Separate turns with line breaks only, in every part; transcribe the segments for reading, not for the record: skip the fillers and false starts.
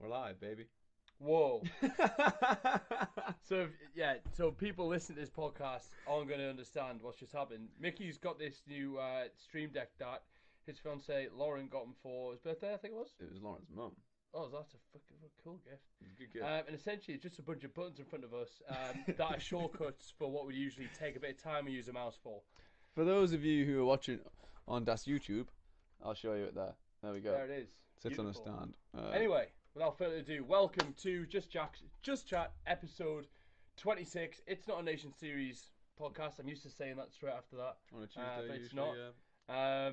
We're live, baby.
Whoa. So people listening to this podcast aren't going to understand what's just happened. Mickey's got this new Stream Deck that his fiancée Lauren got him for his birthday, I think it was.
It was Lauren's mum.
Oh, that's a fucking cool gift.
It's a good gift.
And essentially, it's just a bunch of buttons in front of us that are shortcuts for what would usually take a bit of time and use a mouse for.
For those of you who are watching on Das YouTube, I'll show you it there. There we go.
There it is.
Sits on a
Beautiful.
stand.
Anyway, without further ado, welcome to Just Chat episode 26. It's not a Nation Series podcast. I'm used to saying that straight after that.
On a Tuesday,
but
usually,
it's not.
yeah.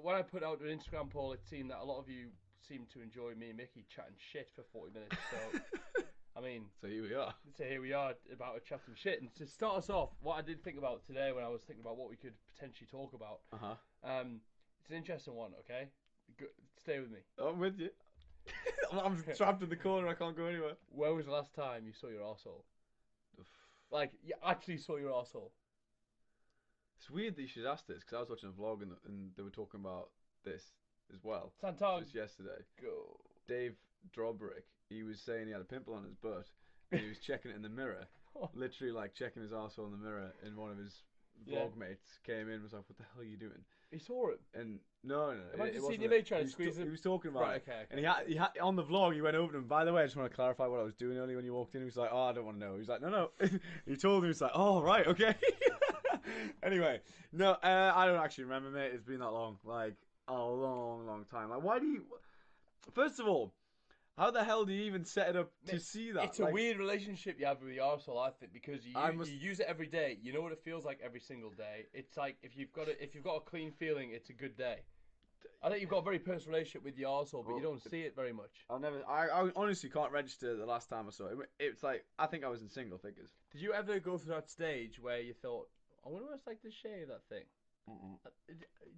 When I put out an Instagram poll, it seemed that a lot of you seem to enjoy me and Mickey chatting shit for 40 minutes. So, I mean,
So here we are.
so here we are about chatting shit. And to start us off, what I did think about today when I was thinking about what we could potentially talk about, it's an interesting one. Okay, stay with me.
I'm with you. I'm trapped in the corner. I can't go anywhere.
When was the last time you saw your arsehole? Like, you actually saw your arsehole?
It's weird that you should ask this because I was watching a vlog and they were talking about this as well.
Santag.
Just yesterday.
Go.
Dave Drobrick, he was saying he had a pimple on his butt and he was checking it in the mirror. Literally like checking his arsehole in the mirror, and one of his vlog mates came in and was like, "What the hell are you doing?"
He saw it.
And no,
Imagine
it
seeing
wasn't
your
it.
mate trying to squeeze
He
it.
was talking about
Right,
it.
okay.
And he had on the vlog, he went over to him. By the way, I just want to clarify what I was doing earlier when you walked in. He was like, "Oh, I don't want to know." He was like, "No." He told him, he was like, "Oh, right, okay." Anyway, no, I don't actually remember, mate. It's been that long, like a long time. Like, why do you? First of all, how the hell do you even set it up to see that?
It's a weird relationship you have with the arsehole, I think, because you use it every day. You know what it feels like every single day. It's like if you've got a clean feeling, it's a good day. I think you've got a very personal relationship with the arsehole, but you don't see it very much.
I honestly can't register the last time I saw it. It's like I think I was in single figures.
Did you ever go through that stage where you thought, I wonder what it's like to shave that thing?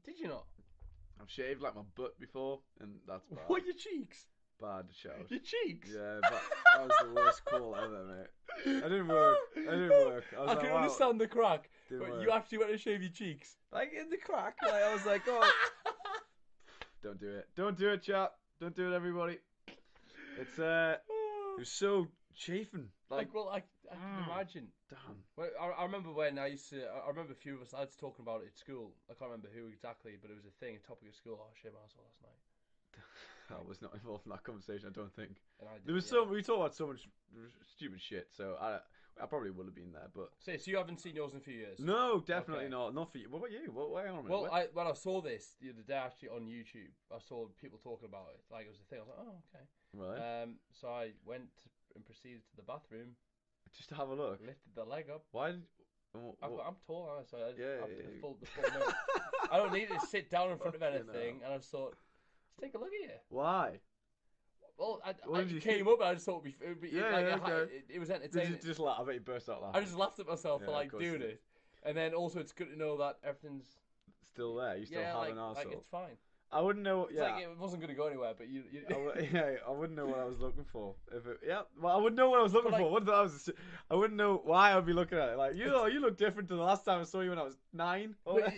Did you not?
I've shaved like my butt before, and that's bad.
What, your cheeks?
Bad shout.
Your cheeks?
Yeah, but that was the worst call ever, mate. I didn't work.
I can understand the crack,
Didn't
but
work.
you actually went to shave your cheeks.
Like in the crack, like, I was like, oh, don't do it. Don't do it, chat. Don't do it, everybody. It's it was so chafing. Like,
I can imagine.
damn.
Well, I remember when I remember a few of us lads talking about it at school. I can't remember who exactly, but it was a thing, a topic of school. Oh, I shaved my arsehole last night.
I was not involved in that conversation. I don't think
And I did,
there was we talked about so much stupid shit. So I probably would have been there, but
So you haven't seen yours in a few years?
no, definitely
Okay.
not. Not for you. What about you? Hang on a minute.
Well,
What?
when I saw this the other day actually on YouTube, I saw people talking about it. Like it was a thing. I was like, oh, okay.
Right.
So I went and proceeded to the bathroom,
Just to have a look.
lifted the leg up.
Why did?
I'm tall, aren't I? So I
Yeah,
have
yeah,
the
yeah.
full note. I don't need to sit down in front of
Fucking
anything, and I just thought, let's take a look at you.
Why?
Well,
What did you
it came up, and I just thought it would be
Yeah,
like
okay.
it was
Did
entertaining.
you just laugh? I bet you burst out laughing.
I just laughed at myself for
Yeah, of
like
course
doing
you did.
it, and then also it's good to know that everything's
Still there. You still have
like,
an arsehole.
like it's fine.
I wouldn't know.
It's
Yeah.
like it wasn't going to go anywhere, but you
I wouldn't know what I was looking for. Well, I wouldn't know what I was looking
But, like-
for. What if I was? I wouldn't know why I'd be looking at it. Like you look different to the last time I saw you when I was 9.
but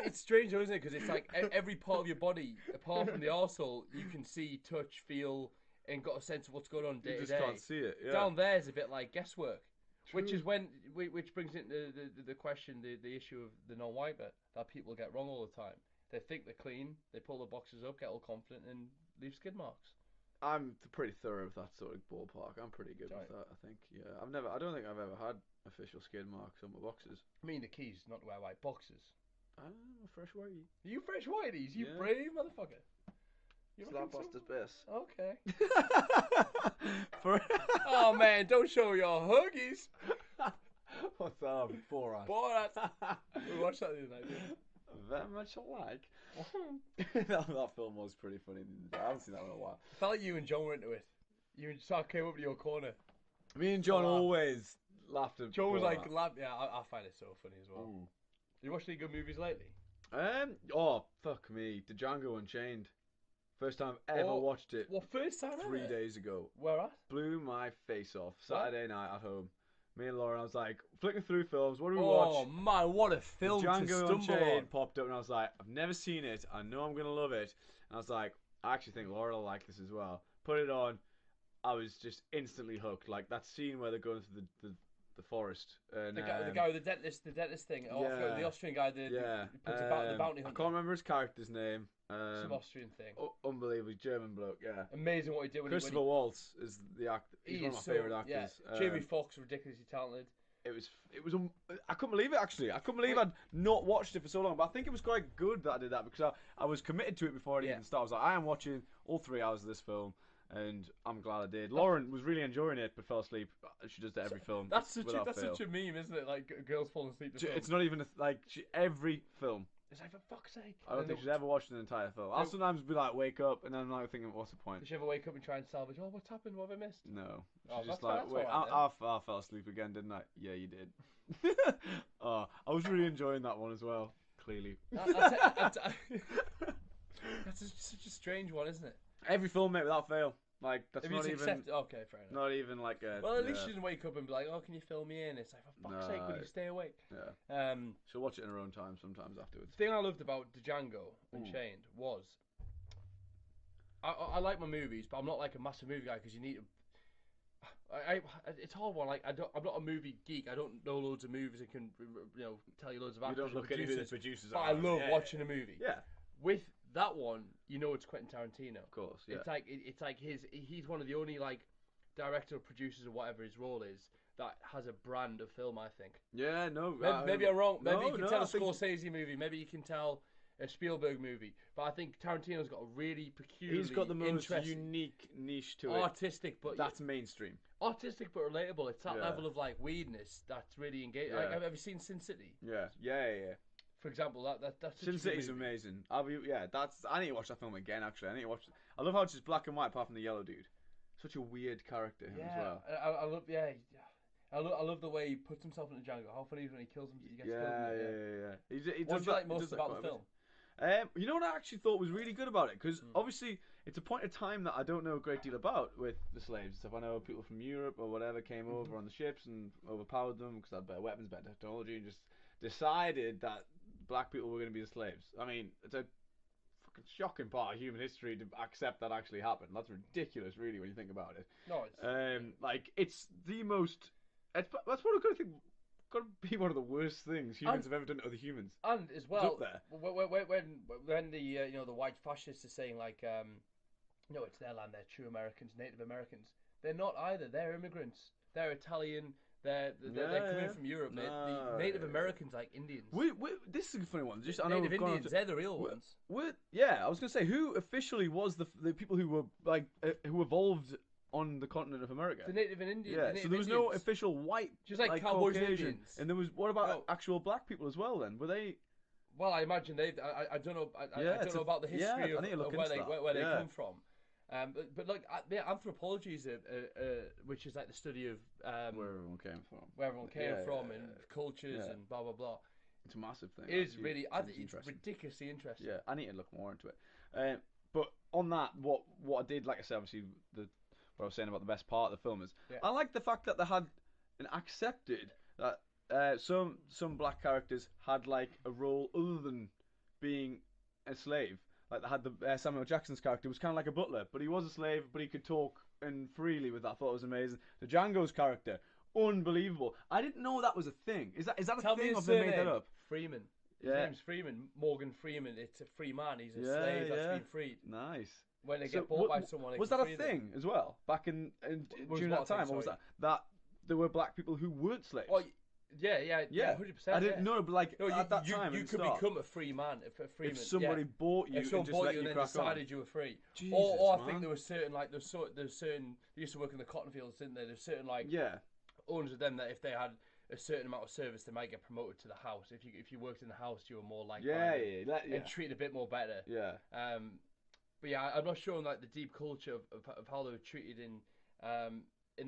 it's strange, though, isn't it? Because it's like every part of your body, apart from the arsehole, you can see, touch, feel, and got a sense of what's going on day
you
to
just
day.
can't see it. Yeah.
Down there is a bit like guesswork, which
True.
is which brings into the question, the issue of the non-wiper that people get wrong all the time. They think they're clean, they pull the boxes up, get all confident, and leave skid marks.
I'm pretty thorough with that sort of ballpark. I'm pretty good
Right.
with that. I think. Yeah. I don't think I've ever had official skid marks on my boxes.
I mean, the key's not to wear white boxes.
I'm a fresh whitey.
You fresh whiteys, you
Yeah.
brave motherfucker. You don't think so?
Slapbuster's best.
Okay.
For
Oh man, don't show your huggies.
What's that? Borat.
Boy, we watched that the other night. Didn't we?
Very much alike. that film was pretty funny. I haven't seen that in a while.
I felt like you and John were into it. You and John came up to your corner.
Me and John
Laugh.
always laughed at
John was
Borat.
like, yeah, I find it so funny as well.
Mm.
You watched any good movies lately?
Oh, fuck me. The Django Unchained. First time ever
Oh,
watched it
What, first time
3
ever?
days ago.
Where at?
Blew my face off.
What?
Saturday night at home. Me and Lauren, I was like, flicking through films. What do we
Oh
watch?
man, what a film to
Django
stumble
Unchained
on.
popped up and I was like, I've never seen it. I know I'm going to love it. And I was like, I actually think Laura will like this as well. Put it on. I was just instantly hooked. Like that scene where they're going through the forest. And,
the guy with the dentist thing. Oh, I forgot, the Austrian guy. He puts the bounty hunter.
I can't remember his character's name.
Some Austrian thing.
Unbelievable German bloke. Yeah.
Amazing what he did.
Christopher Waltz is the actor. He's one of my favorite actors.
Yeah. Jamie Foxx, ridiculously talented.
It was. I couldn't believe it actually. I couldn't believe I'd not watched it for so long. But I think it was quite good that I did that because I was committed to it before it even started. I was like, I am watching all 3 hours of this film. And I'm glad I did. Lauren was really enjoying it, but fell asleep. She does that every film.
That's such a meme, isn't it? Like girls falling asleep.
It's not even every film.
It's like, for fuck's sake.
I don't think she's ever watched an entire film. I'll sometimes be like, wake up, and then I'm like thinking, what's the point?
Did she ever wake up and try and salvage? Oh, what's happened? What have I missed?
No. She's just like, wait, I fell asleep again, didn't I? Yeah, you did. I was really enjoying that one as well. Clearly.
That's such a strange one, isn't it?
Every film, mate, without fail. Like that's not even.
Okay, fair enough.
Not even like a.
Well, at least she doesn't wake up and be like, "Oh, can you fill me in?" It's like, for fuck's sake, will you stay awake?
Yeah. She'll watch it in her own time sometimes afterwards.
The thing I loved about Django Unchained was, I like my movies, but I'm not like a massive movie guy because you need to. It's a hard one. Like I'm not a movie geek. I don't know loads of movies and can tell you loads of actors.
You don't look at who the producers
but
are.
I love watching a movie.
Yeah.
With that one, it's Quentin Tarantino.
Of course, yeah.
It's like he's one of the only like director or producers or whatever his role is that has a brand of film. I think.
Yeah, no.
Maybe I'm wrong. Maybe you can tell a Scorsese movie. Maybe you can tell a Spielberg movie. But I think Tarantino's got a really peculiar.
He's got the most unique niche to it.
Artistic, but
that's mainstream.
Artistic but relatable. It's that level of like weirdness that's really engaging.
Yeah.
Have you seen Sin City?
Yeah.
For example, that's
Sin City's amazing. I need to watch that film again. Actually, I need to watch. I love how it's just black and white, apart from the yellow dude. Such a weird character as well.
I love. Yeah, I love the way he puts himself into Django. How funny is when he kills him. He gets killed.
Yeah.
What do you like most about the film?
You know what I actually thought was really good about it? Because obviously it's a point of time that I don't know a great deal about with the slaves and stuff. I know people from Europe or whatever came over on the ships and overpowered them because they had better weapons, better technology, and just decided that black people were going to be the slaves. I mean, it's a fucking shocking part of human history to accept that actually happened. That's ridiculous, really, when you think about it.
No,
it's the most. That's what I think. Got to be one of the worst things humans have ever done to other humans.
And as well,
up there.
when the the white fascists are saying like, no, it's their land. They're true Americans, Native Americans. They're not either. They're immigrants. They're Italian. They're coming from Europe. The Native Americans, like Indians.
This is a funny one.
Native Indians, they're the real ones.
I was gonna say, who officially was the people who were like who evolved on the continent of America?
The Native and Indians.
Yeah, so there was no official white,
just like cowboys and Indians.
And there was what about actual black people as well? Then were they?
Well, I imagine they. I don't know. I don't know about the history of where they come from. But like anthropology is which is like the study of
where everyone came from,
and cultures and blah blah blah.
It's a massive thing.
It is really. I think it's ridiculously interesting.
Yeah, I need to look more into it. But on that, what I did, like I said, obviously what I was saying about the best part of the film is I like the fact that they had and accepted that some black characters had like a role other than being a slave. Like they had the Samuel Jackson's character was kind of like a butler, but he was a slave, but he could talk and freely with that. I thought it was amazing. The Django's character, unbelievable. I didn't know that was a thing. Is that a thing, or they made that up?
Freeman. His name's Freeman. Morgan Freeman. It's a free man. He's a slave that's been freed.
Nice.
When they get bought by someone,
was that a thing as well back in during that time, or was that there were black people who weren't slaves?
Oh, yeah, 100%.
I didn't know, but like at that time,
you could become a free man,
if somebody bought you,
if someone bought you and then decided you were free. Or I think there was certain like there's certain. They used to work in the cotton fields, didn't they? There's certain like owners of them that if they had a certain amount of service, they might get promoted to the house. If you worked in the house, you were more like and treated a bit more better.
Yeah.
But yeah, I'm not sure on like the deep culture of how they were treated in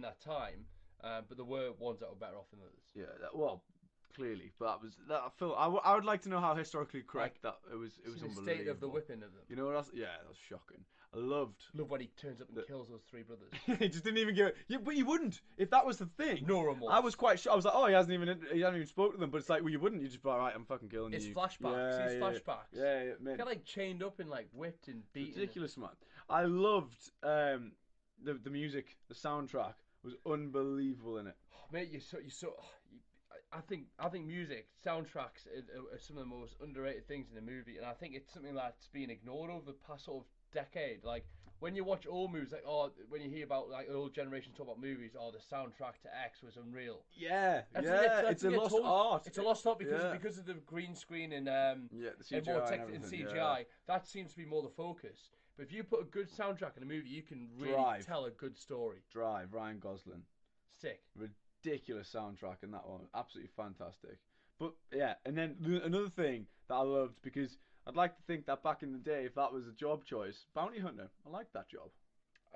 that time. But there were ones that were better off than others.
Yeah, clearly. But that film. I would like to know how historically correct that it was. It was
the
unbelievable.
state of the whipping of them.
You know what else? Yeah, that was shocking. I loved
when he turns up and kills those three brothers.
He just didn't even give it. Yeah, but you wouldn't if that was the thing.
No remorse.
I was quite sure. I was like, oh, he hasn't even spoke to them. But it's like, well, you wouldn't. You just be like, right, I'm fucking killing you.
It's flashbacks. It's flashbacks.
Yeah, man.
Get like chained up and like whipped and beaten.
Ridiculous, man. I loved the music. The soundtrack was unbelievable in it.
Oh, mate, I think music soundtracks are some of the most underrated things in a movie, and I think it's something that's been ignored over the past sort of decade. Like when you watch old movies, like when you hear about like old generations talk about movies, the soundtrack to X was unreal.
Yeah, it's a lost art.
It's a lost art because of the green screen and
the CGI
and more text and CGI. Yeah. That seems to be more the focus. But if you put a good soundtrack in a movie, you can really tell a good story.
Drive, Ryan Gosling.
Sick.
Ridiculous soundtrack in that one. Absolutely fantastic. But yeah, and then another thing that I loved, because I'd like to think that back in the day, if that was a job choice, bounty hunter, I like that job.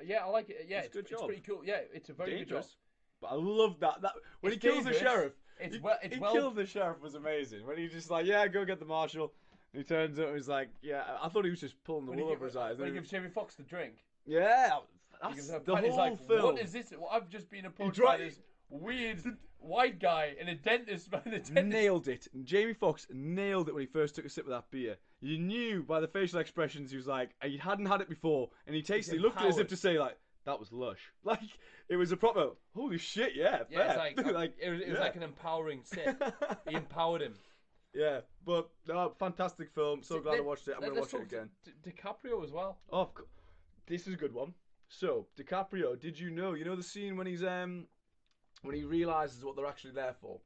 Yeah, I like it. Yeah,
it's a good job.
It's pretty cool. Yeah, it's a very
dangerous,
good job.
But I love that when he kills the sheriff.
He
killed the sheriff was amazing. When he just like, yeah, go get the marshal. And he turns up and he's like, yeah, I thought he was just pulling the wool over his eyes.
When he gives Jamie Foxx the drink.
Yeah, that's the whole film.
What is this? Well, I've just been approached by this weird white guy in a dentist.
Nailed it. And Jamie Foxx nailed it when he first took a sip of that beer. You knew by the facial expressions he was like, he hadn't had it before, and he tasted. He looked at it as if to say like, that was lush. Like it was a proper holy shit. Yeah,
fair. It's like, it was like an empowering sip. He empowered him.
Yeah, but fantastic film. So glad I watched it. I'm gonna watch it again.
DiCaprio as well.
Oh, this is a good one. So DiCaprio, did you know the scene when he's when he realizes what they're actually there for,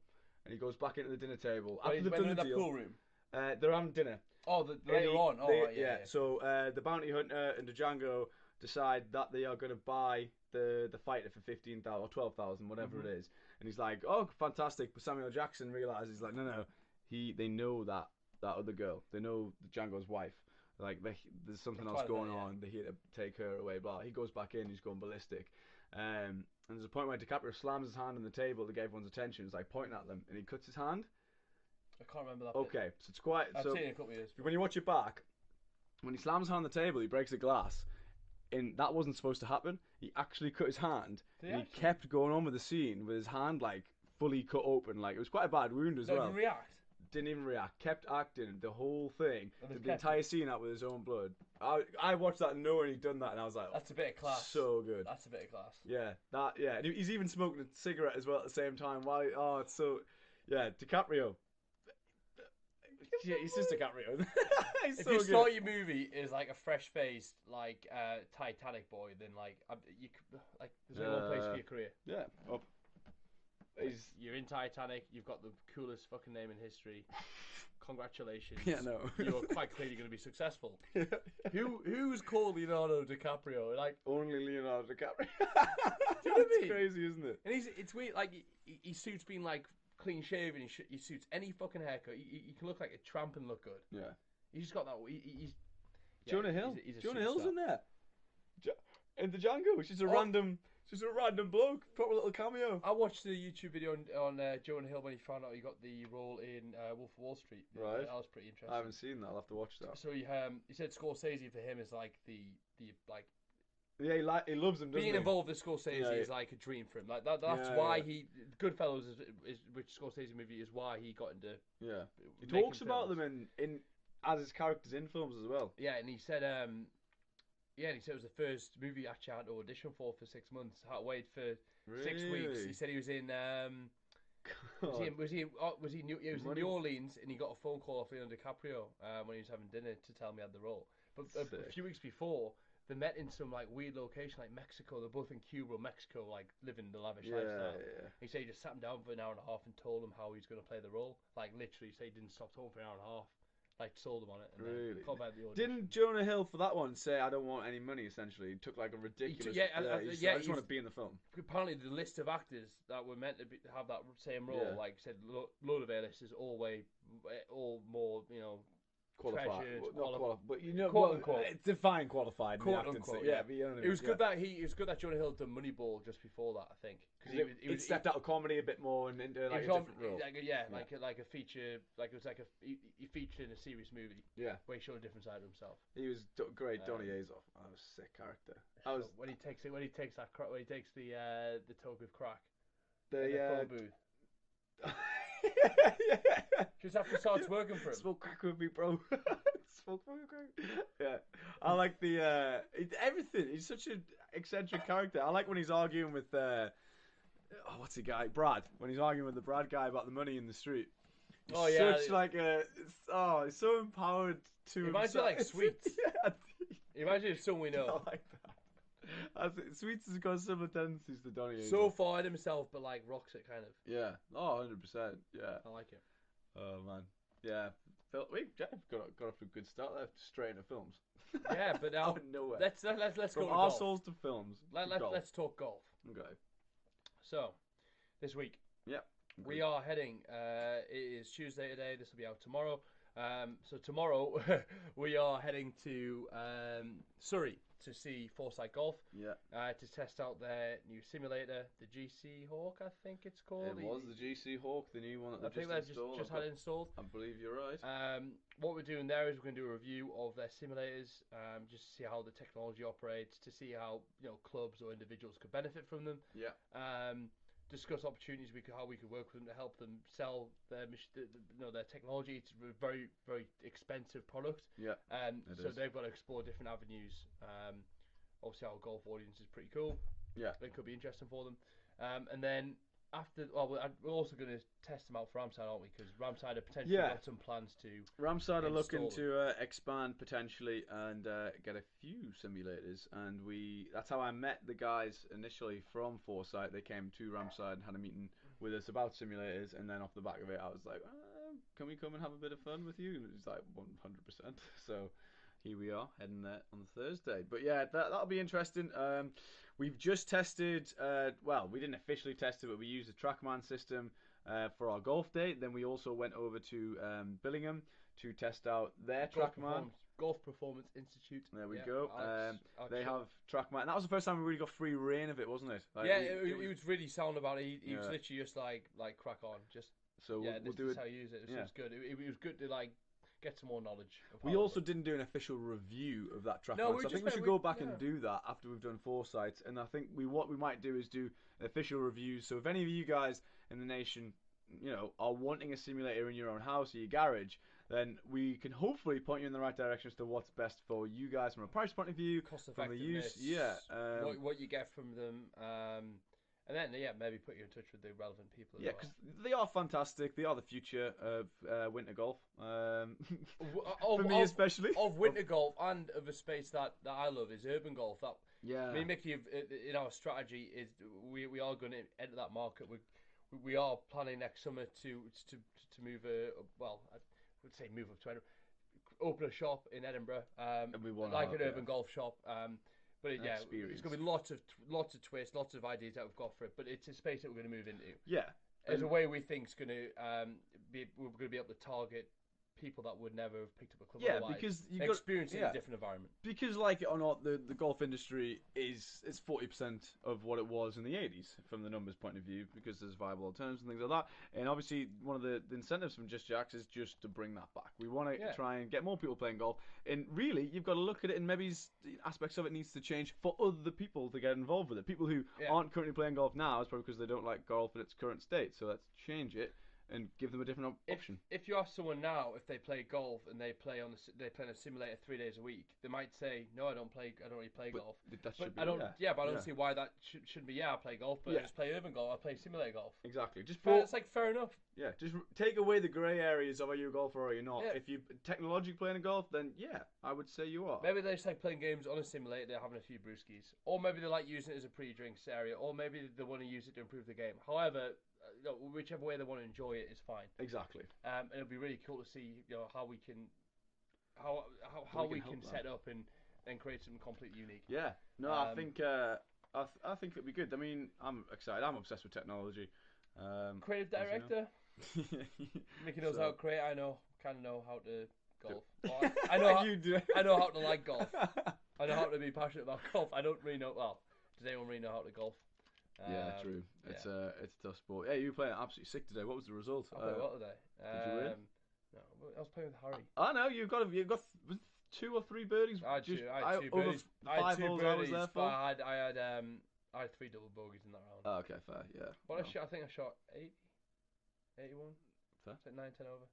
and he goes back into the dinner table after they've done the deal.
Pool room.
They're having dinner.
Oh, later on. Yeah.
So the bounty hunter and Django decide that they are going to buy the fighter for 15,000 or 12,000, whatever it is, and he's like, oh, fantastic. But Samuel Jackson realizes like, no. They know that other girl. They know Django's wife. Like there's something else going on. They're here to take her away. Blah. He goes back in. He's going ballistic. And there's a point where DiCaprio slams his hand on the table to get everyone's attention. He's like pointing at them, and he cuts his hand.
I can't remember that.
Okay, so it's quite.
I've seen it a couple of years.
When you watch it back, when he slams his hand on the table, he breaks a glass. And that wasn't supposed to happen. He actually cut his hand. And he kept going on with the scene with his hand like fully cut open. Like it was quite a bad wound as well. Didn't even react. Kept acting the whole thing. The entire scene out with his own blood. I watched that knowing he'd done that, and I was like,
that's a bit of class.
So good.
That's a bit of class.
Yeah, yeah. And he's even smoking a cigarette as well at the same time. It's so. Yeah, DiCaprio. Yeah, he's just DiCaprio.
If you start your movie as like a fresh-faced like Titanic boy, then there's only one place for your career.
Yeah.
You're in Titanic. You've got the coolest fucking name in history. Congratulations.
Yeah, no.
You're quite clearly going to be successful. Who's called Leonardo DiCaprio? Like
only Leonardo DiCaprio.
Do you know what I mean?
Crazy, isn't it?
And it's weird. Like he suits being like clean shaven. He suits any fucking haircut. You can look like a tramp and look good.
Yeah.
He's just got that. He's
Jonah Hill. Jonah Hill's in there. In the Django, which is a random. Just a random bloke, proper little cameo.
I watched the YouTube video on Jonah Hill when he found out he got the role in Wolf of Wall Street.
Right.
That was pretty interesting.
I haven't seen that. I'll have to watch that.
So he said Scorsese for him is like the like.
Yeah, he loves him.
Being involved with Scorsese is like a dream for him. Like that's why he Goodfellas is which Scorsese movie is why he got into.
Yeah. He talks about them in as his characters in films as well.
Yeah, and he said Yeah, and he said it was the first movie actually I had to audition for 6 months. I had to wait for 6 weeks. He said he was in was he in New Orleans, and he got a phone call off Leonardo DiCaprio when he was having dinner to tell me I had the role. But a few weeks before, they met in some like weird location like Mexico. They're both in Cuba or Mexico, like living the lavish lifestyle. Yeah. He said he just sat him down for an hour and a half and told him how he's going to play the role. Like literally, he didn't stop talking for an hour and a half. Like sold him on it. And
really?
Then called out the audition.
Didn't Jonah Hill for that one say I don't want any money? Essentially, he took like a ridiculous. I just want to be in the film.
Apparently, the list of actors that were meant to have that same role, like said, load of A-listers, all more
qualified.
treasured,
But you know,
quote unquote.
it's define qualified.
Quote unquote,
yeah. But you know what I mean.
It was good that Jonah Hill done Moneyball just before that, I think,
because he stepped out of comedy a bit more and into like a different role.
Like a feature, like it was like he featured in a serious movie.
Yeah,
where he showed a different side of himself.
He was great. Donnie Azoff. That was a sick character.
When he takes the toke of crack.
The
phone booth. Just after he starts working for him.
Smoke crack with me, bro. Smoke crack. Yeah, I like the everything. He's such an eccentric character. I like when he's arguing with what's the guy? Brad. When he's arguing with the Brad guy about the money in the street. He's such like he's so empowered to.
Imagine like Sweets.
Yeah.
Imagine if someone we know.
I like that. Sweets has got similar tendencies to Donnie.
So far in himself, but like rocks it kind of.
Yeah. Oh, 100%. Yeah.
I like it.
Oh man. Yeah. We got off to a good start there, straight into films.
Yeah, but now
nowhere.
Let's
From
go to
our
golf.
souls to films.
Let's talk golf.
Okay.
So, this week.
Yep.
We are heading. It is Tuesday today. This will be out tomorrow. So tomorrow we are heading to Surrey to see Foresight Golf.
Yeah.
To test out their new simulator, the GC Hawk, I think it's called.
It was the GC Hawk, the new one that
they've just had it installed.
I believe you're right.
What we're doing there is we're going to do a review of their simulators, just to see how the technology operates, to see how clubs or individuals could benefit from them.
Yeah.
Discuss opportunities how we could work with them to help them sell their their technology. It's a very, very expensive product.
Yeah.
So they've got to explore different avenues. Obviously our golf audience is pretty cool.
Yeah.
It could be interesting for them. And then we're also going to test them out for Ramside, aren't we? Because Ramside have potentially got some plans to.
Ramside are looking to expand potentially and get a few simulators, and that's how I met the guys initially from Foresight. They came to Ramside and had a meeting with us about simulators, and then off the back of it, I was like, "Can we come and have a bit of fun with you?" And it was like 100%. So here we are heading there on Thursday. But yeah, that'll be interesting. We've just tested, we didn't officially test it, but we used the TrackMan system for our golf day. Then we also went over to Billingham to test out their TrackMan.
Golf Performance Institute.
There we go.
Alex
they have TrackMan. And that was the first time we really got free reign of it, wasn't it? Like,
he was really sound about it. He was literally just like crack on. Just we'll do it. How you use it. It was good. It was good to get some more knowledge.
We also didn't do an official review of that TrackMan, so I think we should go back and do that after we've done Foresight. And I think what we might do is do an official review. So if any of you guys in the nation, are wanting a simulator in your own house or your garage, then we can hopefully point you in the right direction as to what's best for you guys from a price point of view,
cost
from the use,
what you get from them. And then, maybe put you in touch with the relevant people as well.
because they are fantastic. They are the future of winter golf. For me especially.
Of winter golf and of a space that I love is urban golf. Me, Mickey, in our strategy, is we are going to enter that market. We are planning next summer to move, I would say move up to Edinburgh, open a shop in Edinburgh,
and we want
an urban golf shop. But it's going to be lots of twists, lots of ideas that we've got for it. But it's a space that we're going to move into.
Yeah,
as a way we think is going to we're going to be able to target people that would never have picked up a club otherwise.
Because you
experience in a different environment.
Because like it or not, the golf industry is 40% of what it was in the 80s from the numbers point of view, because there's viable alternatives and things like that. And obviously one of the incentives from Just Jacks is just to bring that back. We want to try and get more people playing golf. And really, you've got to look at it, and maybe aspects of it needs to change for other people to get involved with it. People who aren't currently playing golf now is probably because they don't like golf in its current state. So let's change it and give them a different option.
If you ask someone now if they play golf and they play on a simulator 3 days a week, they might say, "No, I don't really play golf." I don't see why that shouldn't be. I play golf, but I just play urban golf. I play simulator golf.
Exactly.
It's like fair enough.
Yeah, just take away the grey areas of are you a golfer or are you not. Yeah. If you technologically playing a golf, then I would say you are.
Maybe they just like playing games on a simulator, they're having a few brewskis, or maybe they like using it as a pre-drinks area, or maybe they want to use it to improve the game. However, whichever way they want to enjoy it is fine.
Exactly.
And it'll be really cool to see how we can set up and create something completely unique.
Yeah. No, I think I think it'll be good. I mean, I'm excited. I'm obsessed with technology.
Creative director. Mickey knows how to create. I kind of know how to golf. I know how,
You do.
I know how to like golf. I know how to be passionate about golf. I don't really know. Well, does anyone really know how to golf?
Yeah, true. It's a tough sport. Yeah, you were playing absolutely sick today. What was the result?
I played well today.
Did you win?
No, I was playing with Harry.
I know you've got 2 or 3 birdies.
I had 2 birdies.
I had 2 birdies,
there for. I had 3 double bogeys in that round.
Oh, okay, fair. Yeah.
But I think I shot 80, 81.
Fair.
It's like 9, 10 over.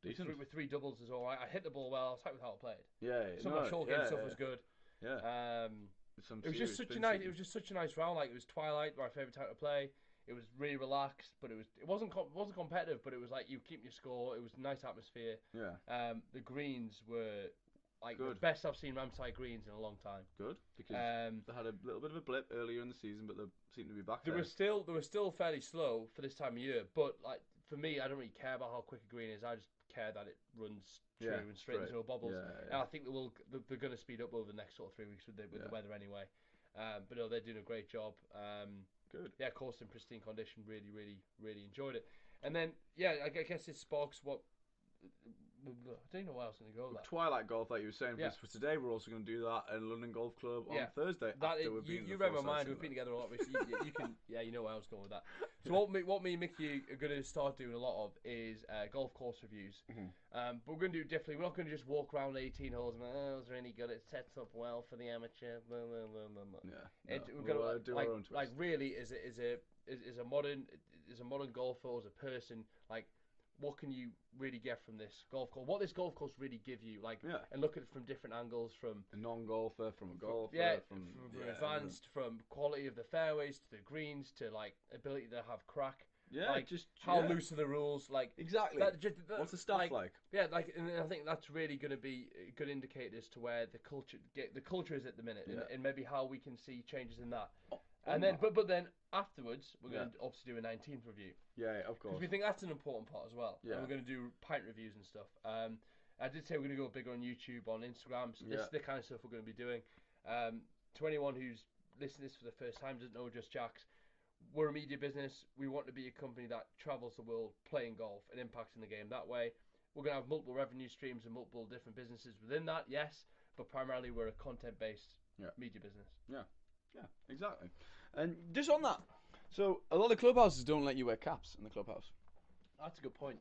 Decent.
With 3 doubles is all right. I hit the ball well. I was happy with how I played.
Yeah.
Some of my short game stuff was good.
Yeah.
It was just such a nice round. Like, it was twilight, my favorite time to play. It was really relaxed, but it wasn't competitive. But it was like you keep your score. It was a nice atmosphere.
Yeah.
The greens were like
good.
The best I've seen Ramside greens in a long time.
Good, because they had a little bit of a blip earlier in the season, but they seem to be back.
They were still fairly slow for this time of year. But like for me, I don't really care about how quick a green is. I just care that it runs true and straight into no bobbles.
Yeah.
And I think they're going to speed up over the next sort of 3 weeks with the weather anyway. But no, they're doing a great job.
Good.
Yeah, course in pristine condition. Really, really, really enjoyed it. And then I guess it sparks what. I don't know where I was going to go with that.
Twilight golf, like you were saying, for today we're also going to do that at London Golf Club on Thursday.
You read my mind. We've been together a lot. You can, you know where I was going with that. So what me and Mickey are going to start doing a lot of is golf course reviews. But we're going to do it differently. We're not going to just walk around 18 holes and it was really good. It sets up well for the amateur. Blah, blah, blah, blah, blah.
Yeah,
we're going to
do our own twist.
Like really, as a modern golfer, as a person, like. What can you really get from this golf course? What this golf course really give you, and look at it from different angles, from
a non-golfer, from a golfer, from
advanced, from quality of the fairways to the greens to like ability to have crack.
Yeah,
just how loose are the rules? Like
exactly. What's the stuff like?
Yeah, and I think that's really going to be a good indicator as to where the culture is at the minute, and maybe how we can see changes in that. And then, but then afterwards, we're going to obviously do a 19th review.
Yeah, of course.
Because we think that's an important part as well.
Yeah.
And we're going to do pint reviews and stuff. I did say we're going to go bigger on YouTube, on Instagram. So this is the kind of stuff we're going to be doing. To anyone who's listening to this for the first time, doesn't know Just Jacks, we're a media business. We want to be a company that travels the world playing golf and impacting the game that way. We're going to have multiple revenue streams and multiple different businesses within that, yes. But primarily, we're a content-based media business.
Yeah. Yeah, exactly. And just on that, so a lot of clubhouses don't let you wear caps in the clubhouse.
That's a good point.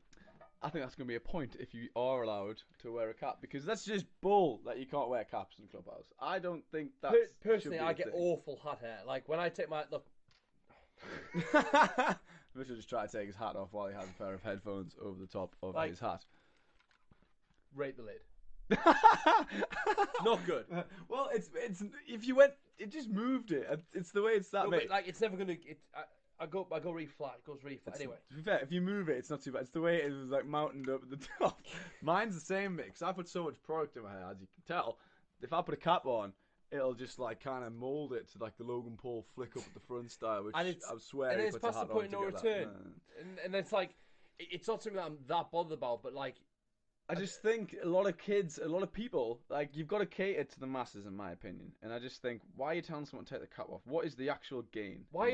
I think that's going to be a point if you are allowed to wear a cap, because that's just bull that you can't wear caps in the clubhouse. I don't think that's...
Personally, I get awful hat hair. Like, when I take my... Look.
Richard just tried to take his hat off while he had a pair of headphones over the top of his hat.
Rate the lid. Not good.
Well, it's if you went, it just moved it. It's the way it's that big.
Like it's never gonna. I go really flat. It goes really flat. Anyway,
to be fair, if you move it, it's not too bad. It's the way it was like mounted up at the top. Mine's the same because I put so much product in my hair, as you can tell. If I put a cap on, it'll just like kind of mold it to like the Logan Paul flick up at the front style, which I swear.
And it's past the point of no return. And it's like it's not something that I'm that bothered about, but like.
I just think a lot of kids, a lot of people, like, you've got to cater to the masses, in my opinion. And I just think, why are you telling someone to take the cap off? What is the actual gain?
Why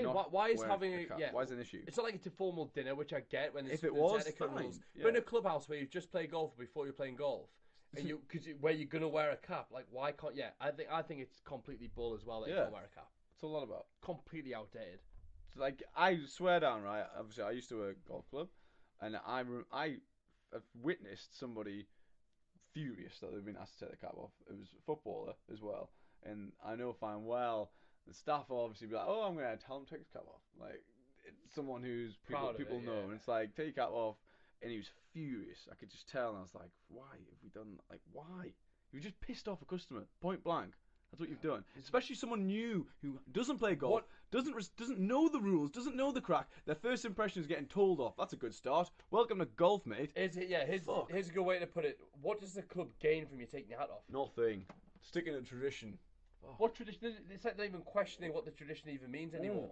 is having a cap?
Why is it an issue?
It's not like it's a formal dinner, which I get when
if it was fine.
Rules. Yeah. But in a clubhouse where you just play golf before you're playing golf, and where you're gonna wear a cap, like why can't? Yeah, I think it's completely bull as well that you can't wear a cap.
It's a lot about
completely outdated.
It's like I swear down, right? Obviously, I used to work a golf club, and I have witnessed somebody furious that they've been asked to take the cap off. It was a footballer as well, and I know fine well the staff will obviously be like, "Oh, I'm going to tell him to take his cap off." Like it's someone who's people know, and it's like, take your cap off, and he was furious. I could just tell, and I was like, "Why have we done? Like, why? You just pissed off a customer, point blank." That's what you've done. Especially someone new who doesn't play golf, doesn't know the rules, doesn't know the crack. Their first impression is getting told off. That's a good start. Welcome to golf, mate.
Here's a good way to put it. What does the club gain from you taking your hat off?
Nothing. Sticking to tradition.
Oh. What tradition? It's like not even questioning what the tradition even means anymore.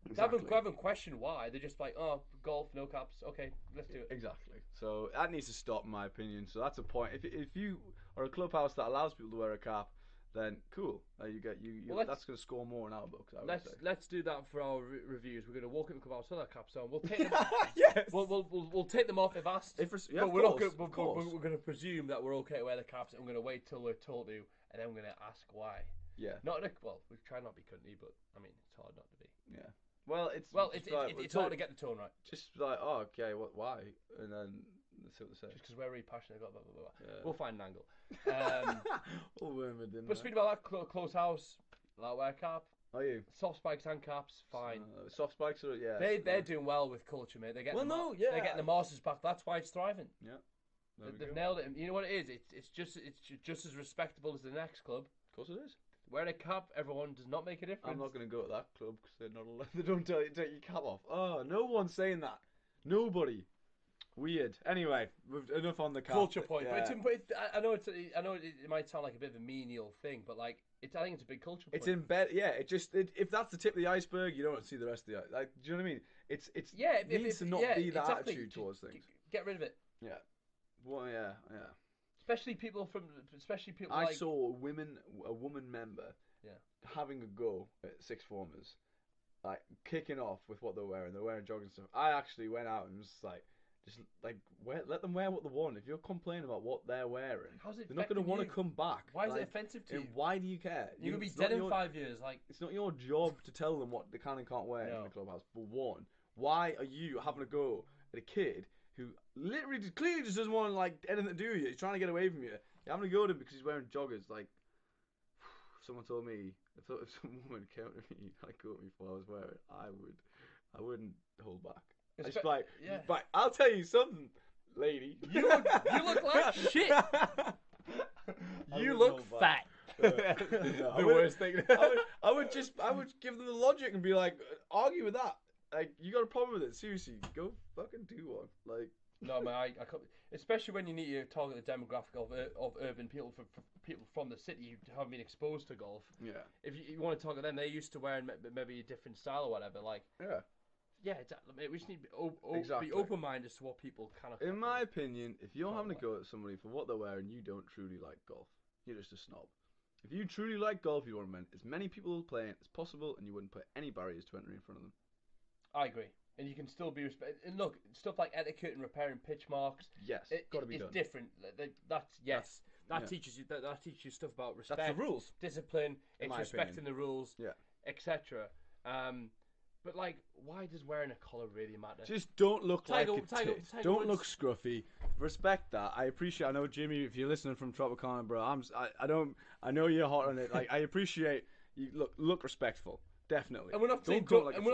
Exactly.
They haven't questioned why. They're just like, oh, golf, no caps. Okay, let's do it.
Exactly. So that needs to stop, in my opinion. So that's a point. If you are a clubhouse that allows people to wear a cap, then cool.
Well,
that's going to score more in our books.
Let's do that for our reviews. We're going to walk in the clubhouse with our caps on. We'll take them.
Yes.
We'll take them off if asked.
But
we're not. We're going to presume that we're okay to wear the caps, and we're going to wait till we're told to, and then we're going to ask why.
Yeah.
We try not to be cunty, but I mean, it's hard not to be.
Yeah. Well, it's
hard to get the tone right.
Just like, oh, okay, why? And then let's see what they say.
Just because we're really passionate about blah, blah, blah.
Yeah.
We'll find an angle.
But
But speaking about that, close house, that wear cap.
Are you?
Soft spikes and caps, fine.
Soft spikes are, yeah.
They're doing well with culture, mate. They're getting they're getting the masters back. That's why it's thriving.
Yeah.
They've nailed it. And you know what it is? It's just as respectable as the next club.
Of course it is.
Wearing a cap, everyone does not make a difference.
I'm not going to go to that club because they're not allowed. They don't tell you to take your cap off. Oh, no one's saying that. Nobody. Weird. Anyway, enough on the cap.
Culture point.
Yeah.
I know it might sound like a bit of a menial thing, but like I think it's a big culture point.
It's embedded. Yeah. If that's the tip of the iceberg, you don't see the rest of the iceberg. Like, do you know what I mean? It needs to not be that attitude towards things.
Get rid of it.
Yeah. Well, yeah.
Especially people
I saw a woman member having a go at sixth formers, like kicking off with what they're wearing. They're wearing jogging stuff. I actually went out and was like, let them wear what they want. If you're complaining about what they're wearing, they're not going to want to come back.
Why is it offensive to you?
Why do you care?
You're going to be dead in 5 years. Like,
it's not your job to tell them what they can and can't wear in the clubhouse. For one, why are you having a go at a kid who literally clearly just doesn't want like anything to do with you? He's trying to get away from you. You're having a go at him because he's wearing joggers. Like, someone told me, if some woman came at me, like, go at me for what I was wearing, I wouldn't hold back. It's like, but I'll tell you something, lady.
You look like shit. You look fat.
The worst thing. I would give them the logic and be like, argue with that. Like, you got a problem with it? Seriously, go fucking do one. Like,
no, man, I can't. Especially when you need to target the demographic of urban people, for people from the city who haven't been exposed to golf.
Yeah.
If you want to target them, they're used to wearing maybe a different style or whatever. Like.
Yeah.
Yeah, exactly. We just need to be open-minded as to what people kind of.
In my opinion, if you're having to go at somebody for what they're wearing, you don't truly like golf. You're just a snob. If you truly like golf, you want as many people playing as possible, and you wouldn't put any barriers to entry in front of them.
I agree. And you can still be And look, stuff like etiquette and repairing pitch marks.
Yes, got to be done.
It's different. That teaches you stuff about respect.
That's the rules.
Discipline. It's respecting the rules.
Yeah.
Etc. But like, why does wearing a collar really matter?
Just don't look like a tit. Don't look scruffy. Respect that. I appreciate. I know Jimmy, if you're listening from Tropicana, bro. I know you're hot on it. Like, I appreciate you. Look respectful. Definitely.
And we're not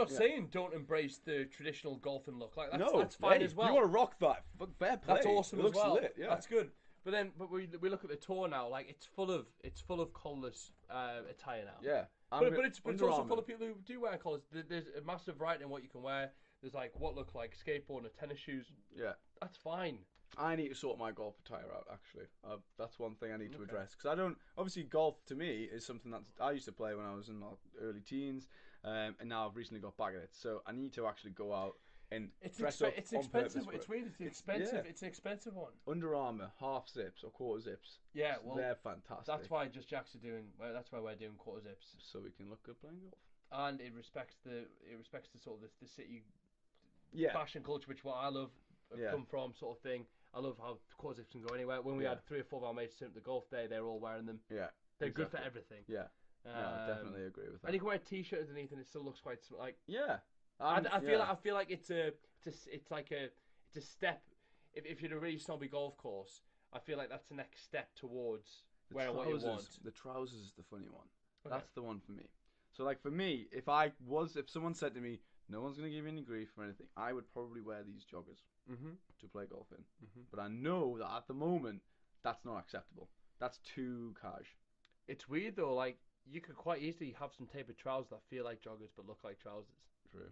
saying don't embrace the traditional golfing look. Like that's fine as well.
You want to rock that? Fair play.
That's awesome
it
as well.
Lit, yeah.
That's good. But we look at the tour now. Like, it's full of collarless attire now.
Yeah.
But it's also full of people who do wear collars. There's a massive variety in what you can wear. There's like what look like skateboard and tennis shoes.
Yeah.
That's fine.
I need to sort my golf attire out, actually. That's one thing I need to address. Because I don't... Obviously, golf, to me, is something that I used to play when I was in my early teens. And now I've recently got back at it. So I need to actually go out and dress up
It's
on
expensive.
purpose.
It's weird. It's expensive. Yeah. It's an expensive one.
Under Armour, half zips or quarter zips.
Yeah, well...
They're fantastic.
That's why Just Jacks are doing... That's why we're doing quarter zips.
So we can look good playing golf.
And it respects the sort of the city fashion culture, which what I love come from, sort of thing. I love how quarter zips can go anywhere. When we had 3 or 4 of our mates turn up the golf day, they're all wearing them.
Yeah,
they're good for everything.
Yeah, I definitely agree with that.
And you can wear a t-shirt underneath, and it still looks quite like.
Yeah,
I feel like it's a step. If you're in a really snobby golf course, I feel like that's the next step towards wearing what you want.
The trousers is the funny one.
Okay.
That's the one for me. So, like, for me, if someone said to me, no one's going to give you any grief or anything, I would probably wear these joggers to play golf in. But I know that at the moment, that's not acceptable. That's too cash.
It's weird, though. Like, you could quite easily have some tapered trousers that feel like joggers but look like trousers.
True.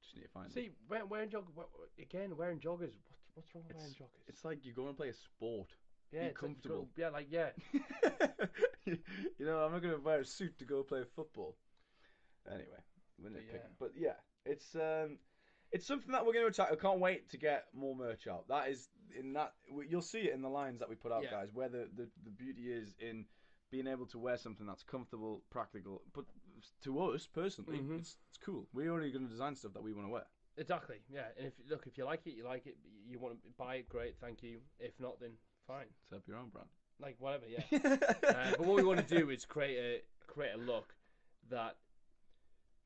Just need to find
See, wearing joggers... Again, wearing joggers... What's wrong with wearing joggers?
It's like you go and play a sport.
Yeah,
be comfortable.
You
know, I'm not going to wear a suit to go play football. Anyway, it's It's something that we're going to attack. I can't wait to get more merch out. That is you'll see it in the lines that we put out, guys. Where the beauty is in being able to wear something that's comfortable, practical, but to us personally, it's cool. We're only going to design stuff that we want to wear.
Exactly, yeah. And if you like it, you like it. You want to buy it, great, thank you. If not, then fine.
Set up your own brand.
Like whatever, yeah. But what we want to do is create a look that,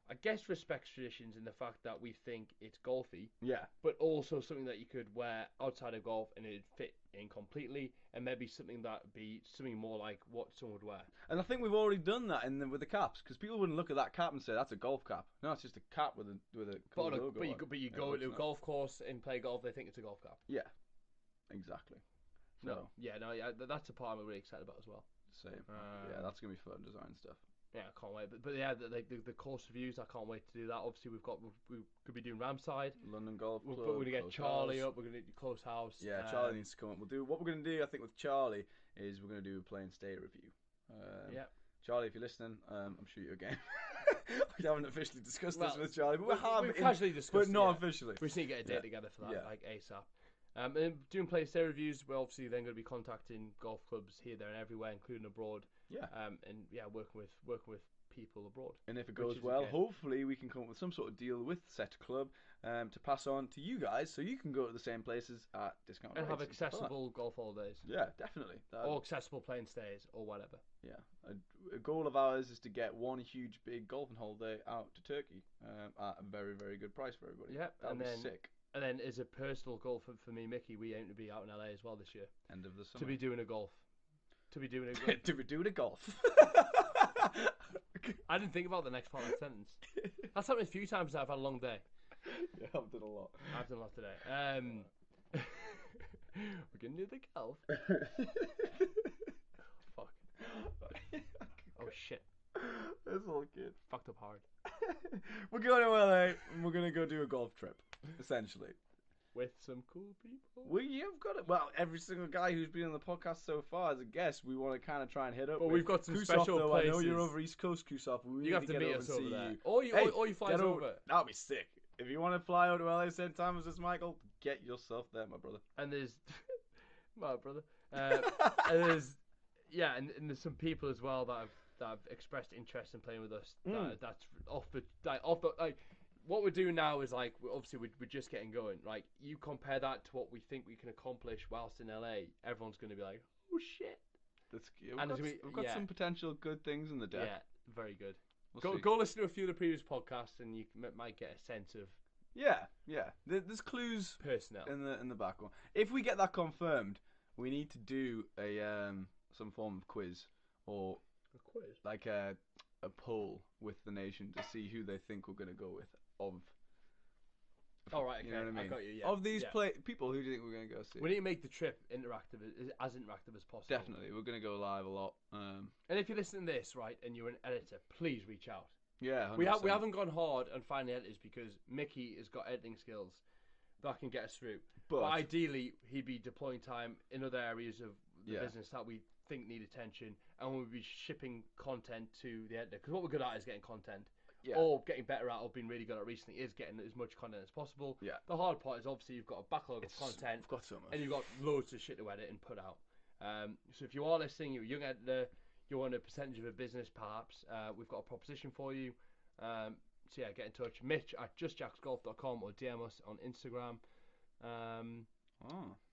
I guess, respects traditions in the fact that we think it's golfy.
Yeah.
But also something that you could wear outside of golf and it'd fit in completely, and maybe something that would be something more like what someone would wear.
And I think we've already done that with the caps, because people wouldn't look at that cap and say that's a golf cap. No, it's just a cap with a cool logo.
But you go to a golf course and play golf, they think it's a golf cap.
Yeah. Exactly. So.
That's a part I'm really excited about as well.
Same. Yeah, that's gonna be fun design stuff.
Yeah, I can't wait. But yeah, the course reviews, I can't wait to do that. Obviously, we could be doing Ramside,
London Golf Club.
We're gonna get Charlie up. We're gonna do Close House.
Yeah, Charlie needs to come up. What we're gonna do, I think, with Charlie is we're gonna do a play and stay review. Charlie, if you're listening, I'm sure you're a game. We haven't officially discussed this with Charlie, but we've
casually discussed,
but not officially.
We just need to get a date together for that, like ASAP. And doing play and stay reviews, we're obviously then going to be contacting golf clubs here, there, and everywhere, including abroad.
Yeah.
Working with people abroad.
And if it goes well, hopefully we can come up with some sort of deal with said club to pass on to you guys, so you can go to the same places at discount
and
rates.
have accessible golf holidays.
Yeah, definitely.
Or accessible play and stays, or whatever.
Yeah. A goal of ours is to get one huge big golfing holiday out to Turkey at a very, very good price for everybody.
Yep.
That would be sick.
And then, as a personal goal for me, Mickey, we aim to be out in LA as well this year.
End of the summer.
To be doing a golf.
to be doing a golf.
I didn't think about the next part of that sentence. That's happened a few times now. I've had a long day.
Yeah, I've done a lot.
I've done a lot today. We're gonna do the golf. Fuck. Oh shit.
That's all good.
Fucked up hard.
We're going to LA and we're gonna go do a golf trip, essentially.
With some cool people.
You've got it. Well, every single guy who's been on the podcast so far as a guest, we want to kind of try and hit up.
Well, we've got some
Kusov,
special
though,
places.
I know you're over East Coast, Kusov.
You have to meet us over there.
You.
Or you fly us over.
That'd be sick. If you want to fly out to LA same time as this, Michael, get yourself there, my brother.
And there's my brother. And there's and there's some people as well that have expressed interest in playing with us. That's off the what we're doing now is like obviously we're just getting going. Like you compare that to what we think we can accomplish whilst in LA, everyone's going to be like, oh shit.
We've got some potential good things in the deck.
Yeah, very good.
We'll
go listen to a few of the previous podcasts and you might get a sense of.
Yeah. There's clues
personnel
in the background. If we get that confirmed, we need to do a some form of quiz or
a quiz,
like a poll with the nation to see who they think we're going to go with.
All right, okay.
You know what I mean?
I got you, yeah.
Of these people, who do you think we're going to go see?
We need to make the trip interactive, as interactive as possible.
Definitely, we're going to go live a lot.
And if you're listening to this, right, and you're an editor, please reach out.
Yeah, 100%.
We haven't gone hard on finding editors because Mickey has got editing skills that can get us through. But ideally, he'd be deploying time in other areas of the business that we think need attention, and we'll be shipping content to the editor. Because what we're good at is getting content.
Yeah.
Or getting better at, or being really good at recently, is getting as much content as possible.
Yeah.
The hard part is obviously you've got a backlog of content.
We've got so much.
And you've got loads of shit to edit and put out. So if you are listening, you're a young editor, you want a percentage of a business perhaps, we've got a proposition for you. So yeah, get in touch. Mitch at justjacksgolf.com or DM us on Instagram.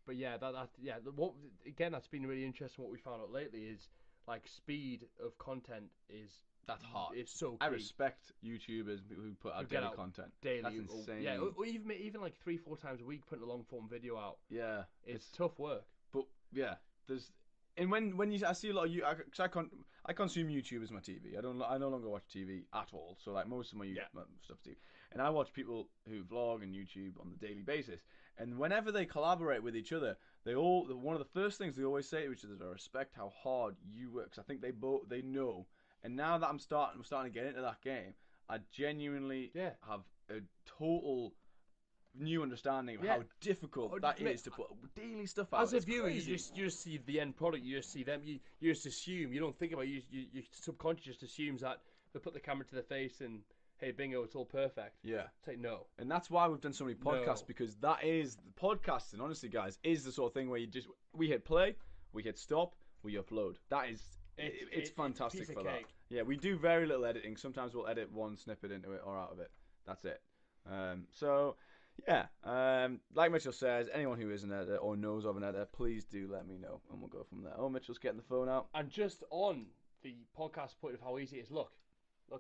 But yeah, that's been really interesting. What we found out lately is like speed of content that's hard. It's so key.
I respect YouTubers who put out daily content.
Daily,
that's insane.
Yeah, or even like 3-4 times a week putting a long form video out.
Yeah,
it's tough work.
But yeah, I see a lot of you. I consume YouTube as my TV. I no longer watch TV at all. So like most of my stuff too. And I watch people who vlog and YouTube on the daily basis. And whenever they collaborate with each other, one of the first things they always say to each other is, "I respect how hard you work." Because I think they know. And now that we're starting to get into that game, I genuinely have a total new understanding of how difficult that is to put daily stuff out.
As a viewer, you just see the end product. You just see them. You just assume. You don't think about it. Your subconscious just assumes that they put the camera to their face and hey, bingo, it's all perfect.
Yeah.
Say no.
And that's why we've done so many podcasts,
No.
because that is podcasting. Honestly, guys, is the sort of thing where we hit play, we hit stop, we upload. That is it's fantastic for that. Yeah, we do very little editing. Sometimes we'll edit one snippet into it or out of it. That's it. So yeah, like Mitchell says, anyone who is an editor or knows of an editor, please do let me know, and we'll go from there. Oh, Mitchell's getting the phone out.
And just on the podcast point of how easy it is, look,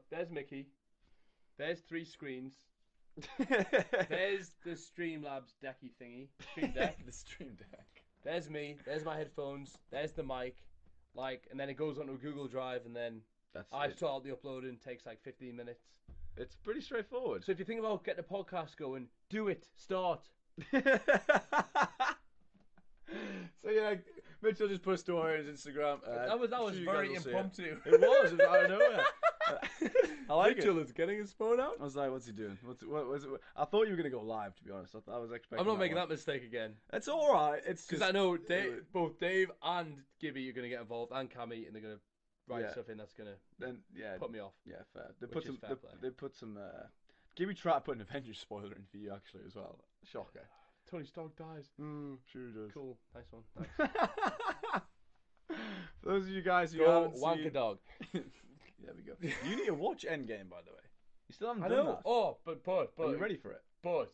there's Mickey. There's 3 screens. There's the Streamlabs decky thingy. Stream Deck.
The Stream Deck.
There's me. There's my headphones. There's the mic. And then it goes onto a Google Drive, and then I sort out the uploading. Takes like 15 minutes.
It's pretty straightforward.
So if you think about getting a podcast going, do it. Start.
So yeah, Mitchell just put a story on his Instagram.
That was very impromptu.
It was out of nowhere. I like
Mitchell is getting his phone out.
I was like, "What's he doing? What was it?" I thought you were gonna go live. To be honest, I was expecting.
I'm not making that mistake again.
It's all right. It's
because I know both Dave and Gibby are gonna get involved, and Cammy, and they're gonna write stuff in that's gonna put me off.
Yeah, fair. They put some. Gibby tried to put an Avengers spoiler in for you actually as well. Shocker.
Tony Stark dies.
Sure he does.
Cool, nice one. Thanks.
For those of you guys who
haven't seen... dog.
There we go. You need to watch Endgame, by the way. You still haven't done that.
Oh, but
are you ready for it?
But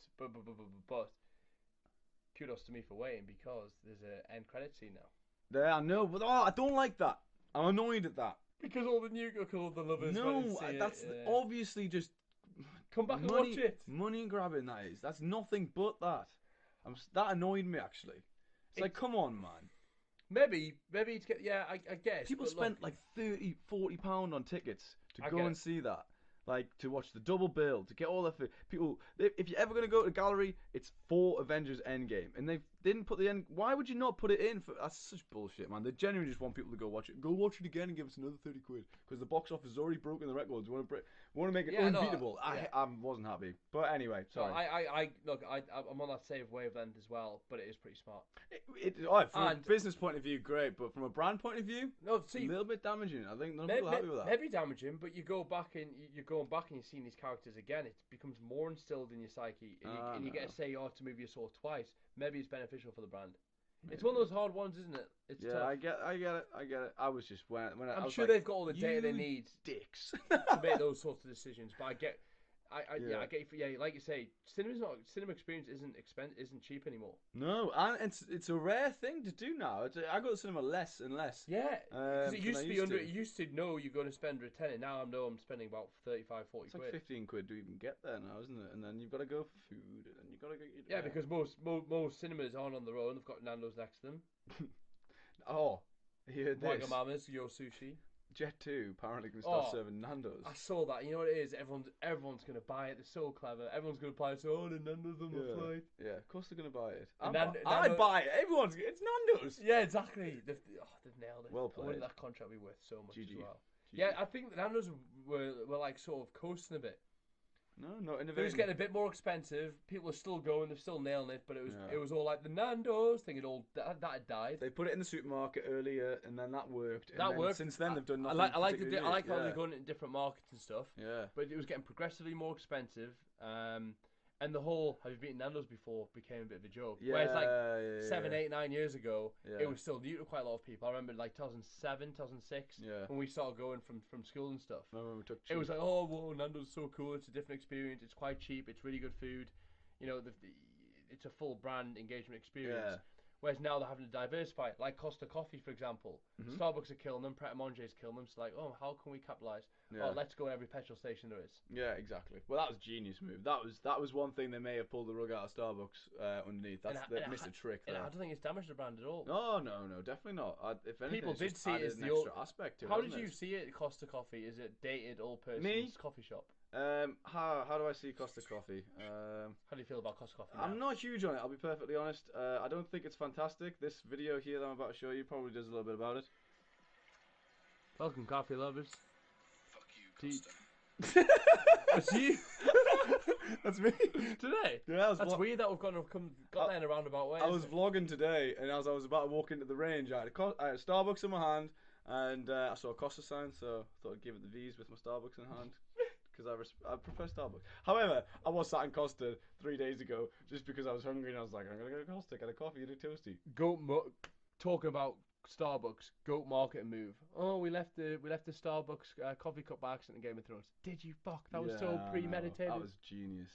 kudos to me for waiting, because there's an end credit scene now.
There, I know, but I don't like that. I'm annoyed at that.
Because all the lovers.
No, that's obviously just
come back and watch it.
Money grabbing, that is. That's nothing but that. That annoyed me actually. It's like, come on, man.
Maybe to get, I guess.
People spent like £30, £40 on tickets to go and see that. Like, to watch the double bill, to get all the people. If you're ever going to go to a gallery, it's for Avengers Endgame. And they didn't put the end. Why would you not put it in? That's such bullshit, man. They genuinely just want people to go watch it. Go watch it again and give us another 30 quid. Because the box office has already broken the records. We want to make it unbeatable. I wasn't happy. But anyway, sorry.
Look, I'm on that same wavelength as well, but it is pretty smart.
From a business point of view, great. But from a brand point of view, a little bit damaging. I think none of people are happy with that.
Maybe damaging, but you go back and you're seeing these characters again. It becomes more instilled in your psyche, and you get to say, to move your sword twice. Maybe it's beneficial for the brand. Maybe. It's one of those hard ones, isn't it? It's tough.
I get it. I was just when
I'm sure they've got all the data they need,
dicks,
to make those sorts of decisions. But I get like you say, cinema experience isn't cheap anymore.
No, and it's a rare thing to do now. I go to cinema less and less.
Yeah, because it used to be you used to know you're going to spend a tenner. Now I know I'm spending about 35, 40
it's
quid.
Like 15 quid to even get there now, isn't it? And then you've got to go for food, and then you've got to go.
Yeah, because most cinemas aren't on their own. They've got Nando's next to them.
Oh, you heard this?
Wagamama's, Yo Sushi.
Jet2 apparently can start serving Nando's.
I saw that. You know what it is? Everyone's going to buy it. They're so clever. Everyone's going to buy it. So, the Nando's on the flight.
Yeah, of course they're going to buy it.
I'd
buy it. It's Nando's.
Yeah, exactly. They've nailed it.
Well played.
Wouldn't that contract be worth so much
GG.
as well?
GG.
Yeah, I think the Nando's were like sort of coasting a bit.
No, not innovative.
It was getting a bit more expensive. People were still going. They're still nailing it. But it was all like the Nando's thing. That had died.
They put it in the supermarket earlier, and then that worked.
That worked.
Since then, they've done nothing.
I like how they're going in different markets and stuff.
Yeah.
But it was getting progressively more expensive. And the whole "have you been to Nando's before" became a bit of a joke.
Yeah,
whereas like 7, 8, 9 years ago, it was still new to quite a lot of people. I remember like 2007, 2006, when we started going from school and stuff.
I remember we took
it was like, oh, whoa, Nando's is so cool. It's a different experience. It's quite cheap. It's really good food. You know, it's a full brand engagement experience.
Yeah.
Whereas now they're having to diversify, like Costa Coffee, for example.
Mm-hmm.
Starbucks are killing them, Pret a Manger's killing them. So like, oh, how can we capitalise? Oh, let's go to every petrol station there is.
Yeah, exactly. Well, that was a genius move. That was one thing they may have pulled the rug out of Starbucks underneath. They missed a trick there.
I don't think it's damaged the brand at all.
Oh, no, definitely not. If anything,
people did see it as
an extra aspect to it.
How did you see it, Costa Coffee? Is it dated old person's coffee shop?
How do I see Costa Coffee?
How do you feel about Costa Coffee now?
I'm not huge on it, I'll be perfectly honest. I don't think it's fantastic. This video here that I'm about to show you probably does a little bit about it.
Welcome, coffee lovers.
Fuck you, Costa.
That's you.
That's me
today.
Yeah,
that's weird that we've got there in a roundabout way.
I was vlogging today, and as I was about to walk into the range, I had a Starbucks in my hand, and I saw a Costa sign, so I thought I'd give it the V's with my Starbucks in hand. because I prefer Starbucks. However, I was sat in Costa 3 days ago just because I was hungry and I was like, I'm gonna go to Costa, get a coffee and a toasty.
Talking about Starbucks, goat marketing move. Oh, we left the Starbucks coffee cup by accident in Game of Thrones. Did you fuck? That was so premeditated.
That was genius.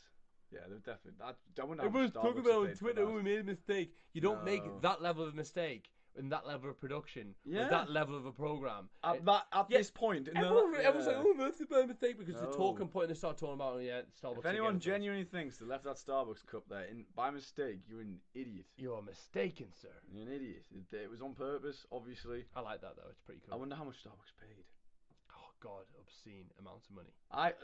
Yeah, they're definitely. I wouldn't
Everyone's
have
talking
Starbucks
about on
if they'd
Twitter,
done
oh, we
that.
made a mistake. You don't make
No.
that level of mistake in that level of production
Yeah.
with that level of a program.
At
Yeah,
this point,
everyone's like, oh, that's a mistake because the
No.
talking point and they start talking about, Starbucks.
If anyone genuinely thinks they left that Starbucks cup there by mistake, you're an idiot.
You're mistaken, sir.
You're an idiot. It was on purpose, obviously.
I like that though. It's pretty cool.
I wonder how much Starbucks paid.
Oh God, obscene amounts of money.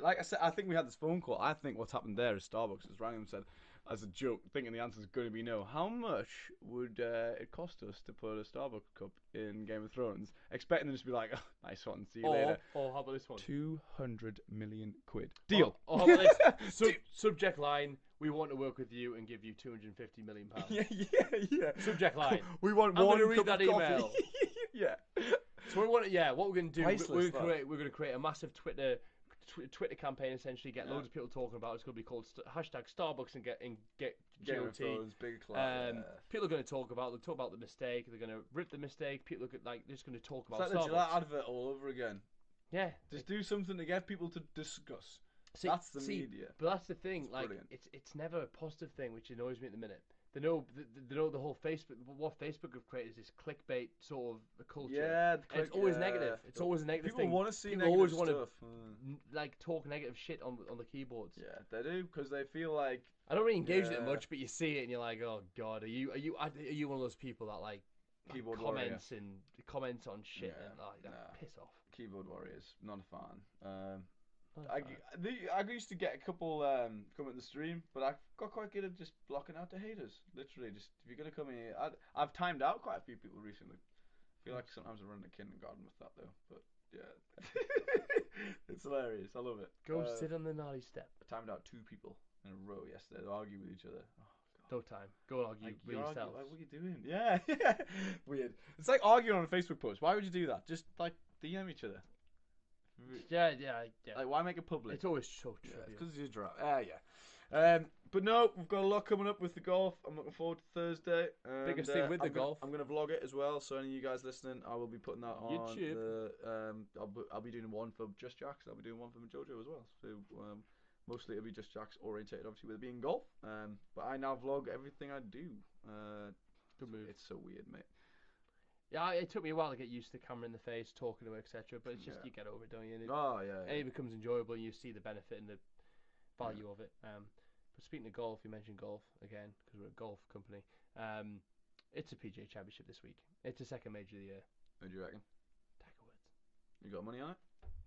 Like I said, I think we had this phone call. I think what's happened there is Starbucks has rang and said, as a joke, thinking the answer is going to be no. How much would it cost us to put a Starbucks cup in Game of Thrones? Expecting them to be like, oh, nice one, see you later.
Or how about this one?
200 million quid. Deal.
Or how about this? Subject line: we want to work with you and give you £250 million.
Yeah.
Subject line:
We want
I'm
one
gonna read
cup
that
of coffee.
email.
Yeah.
So what we're going to do?
Priceless,
We're going to create a massive Twitter campaign, essentially get loads of people talking about it. It's going to be called hashtag Starbucks and get
Game of
GOT.
Thrones, big club.
People are going to talk about the mistake. They're going to rip the mistake. People are they're just going to talk about
It's like
Starbucks.
the Gillette advert all over again.
Yeah,
Just do something to get people to discuss. That's the media.
But that's the thing.
It's
like
brilliant.
it's never a positive thing, which annoys me at the minute. They know the whole Facebook. What Facebook have created is this clickbait sort of a culture.
Yeah,
and it's always negative. It's always a negative
People
thing.
want to see
People
negative
always want
stuff.
to like talk negative shit on the keyboards.
Yeah, they do because they feel like
I don't really engage with it
Yeah.
much, but you see it and you're like, oh god, are you one of those people that like
Keyboard
comments and comments on shit
Yeah,
and piss off.
keyboard warriors. Not a fan.
Not a
I
fan.
used to get a couple come at the stream, but I got quite good at just blocking out the haters. Literally, just if you're gonna come here, I've timed out quite a few people recently. I feel like sometimes I run a kindergarten with that though, but yeah, it's hilarious. I love it.
Go sit on the naughty step.
I timed out 2 people in a row yesterday to argue with each other. Oh, God.
No time. Go argue with
you're
yourself.
like, what are you doing? Yeah, weird. It's like arguing on a Facebook post. Why would you do that? Just like DM each other.
Yeah.
Like, why make it public?
It's always so
Yeah,
trivial.
because it's your draft. Yeah. But no, we've got a lot coming up with the golf. I'm looking forward to Thursday. And,
Biggest thing with the golf.
I'm gonna vlog it as well. So any of you guys listening, I will be putting that on
YouTube.
I'll be doing one for Just Jacks. I'll be doing one for Jojo as well. So mostly it'll be Just Jacks orientated, obviously with it being golf. But I now vlog everything I do.
Good move.
It's so weird, mate.
Yeah, it took me a while to get used to the camera in the face, talking to it, etc. But it's just you get over it, don't you? And it becomes enjoyable, and you see the benefit and the value of it. But speaking of golf, you mentioned golf again because we're a golf company. It's a PGA Championship this week. It's the second major of the year.
What do you reckon?
Tiger Woods.
You got money on it?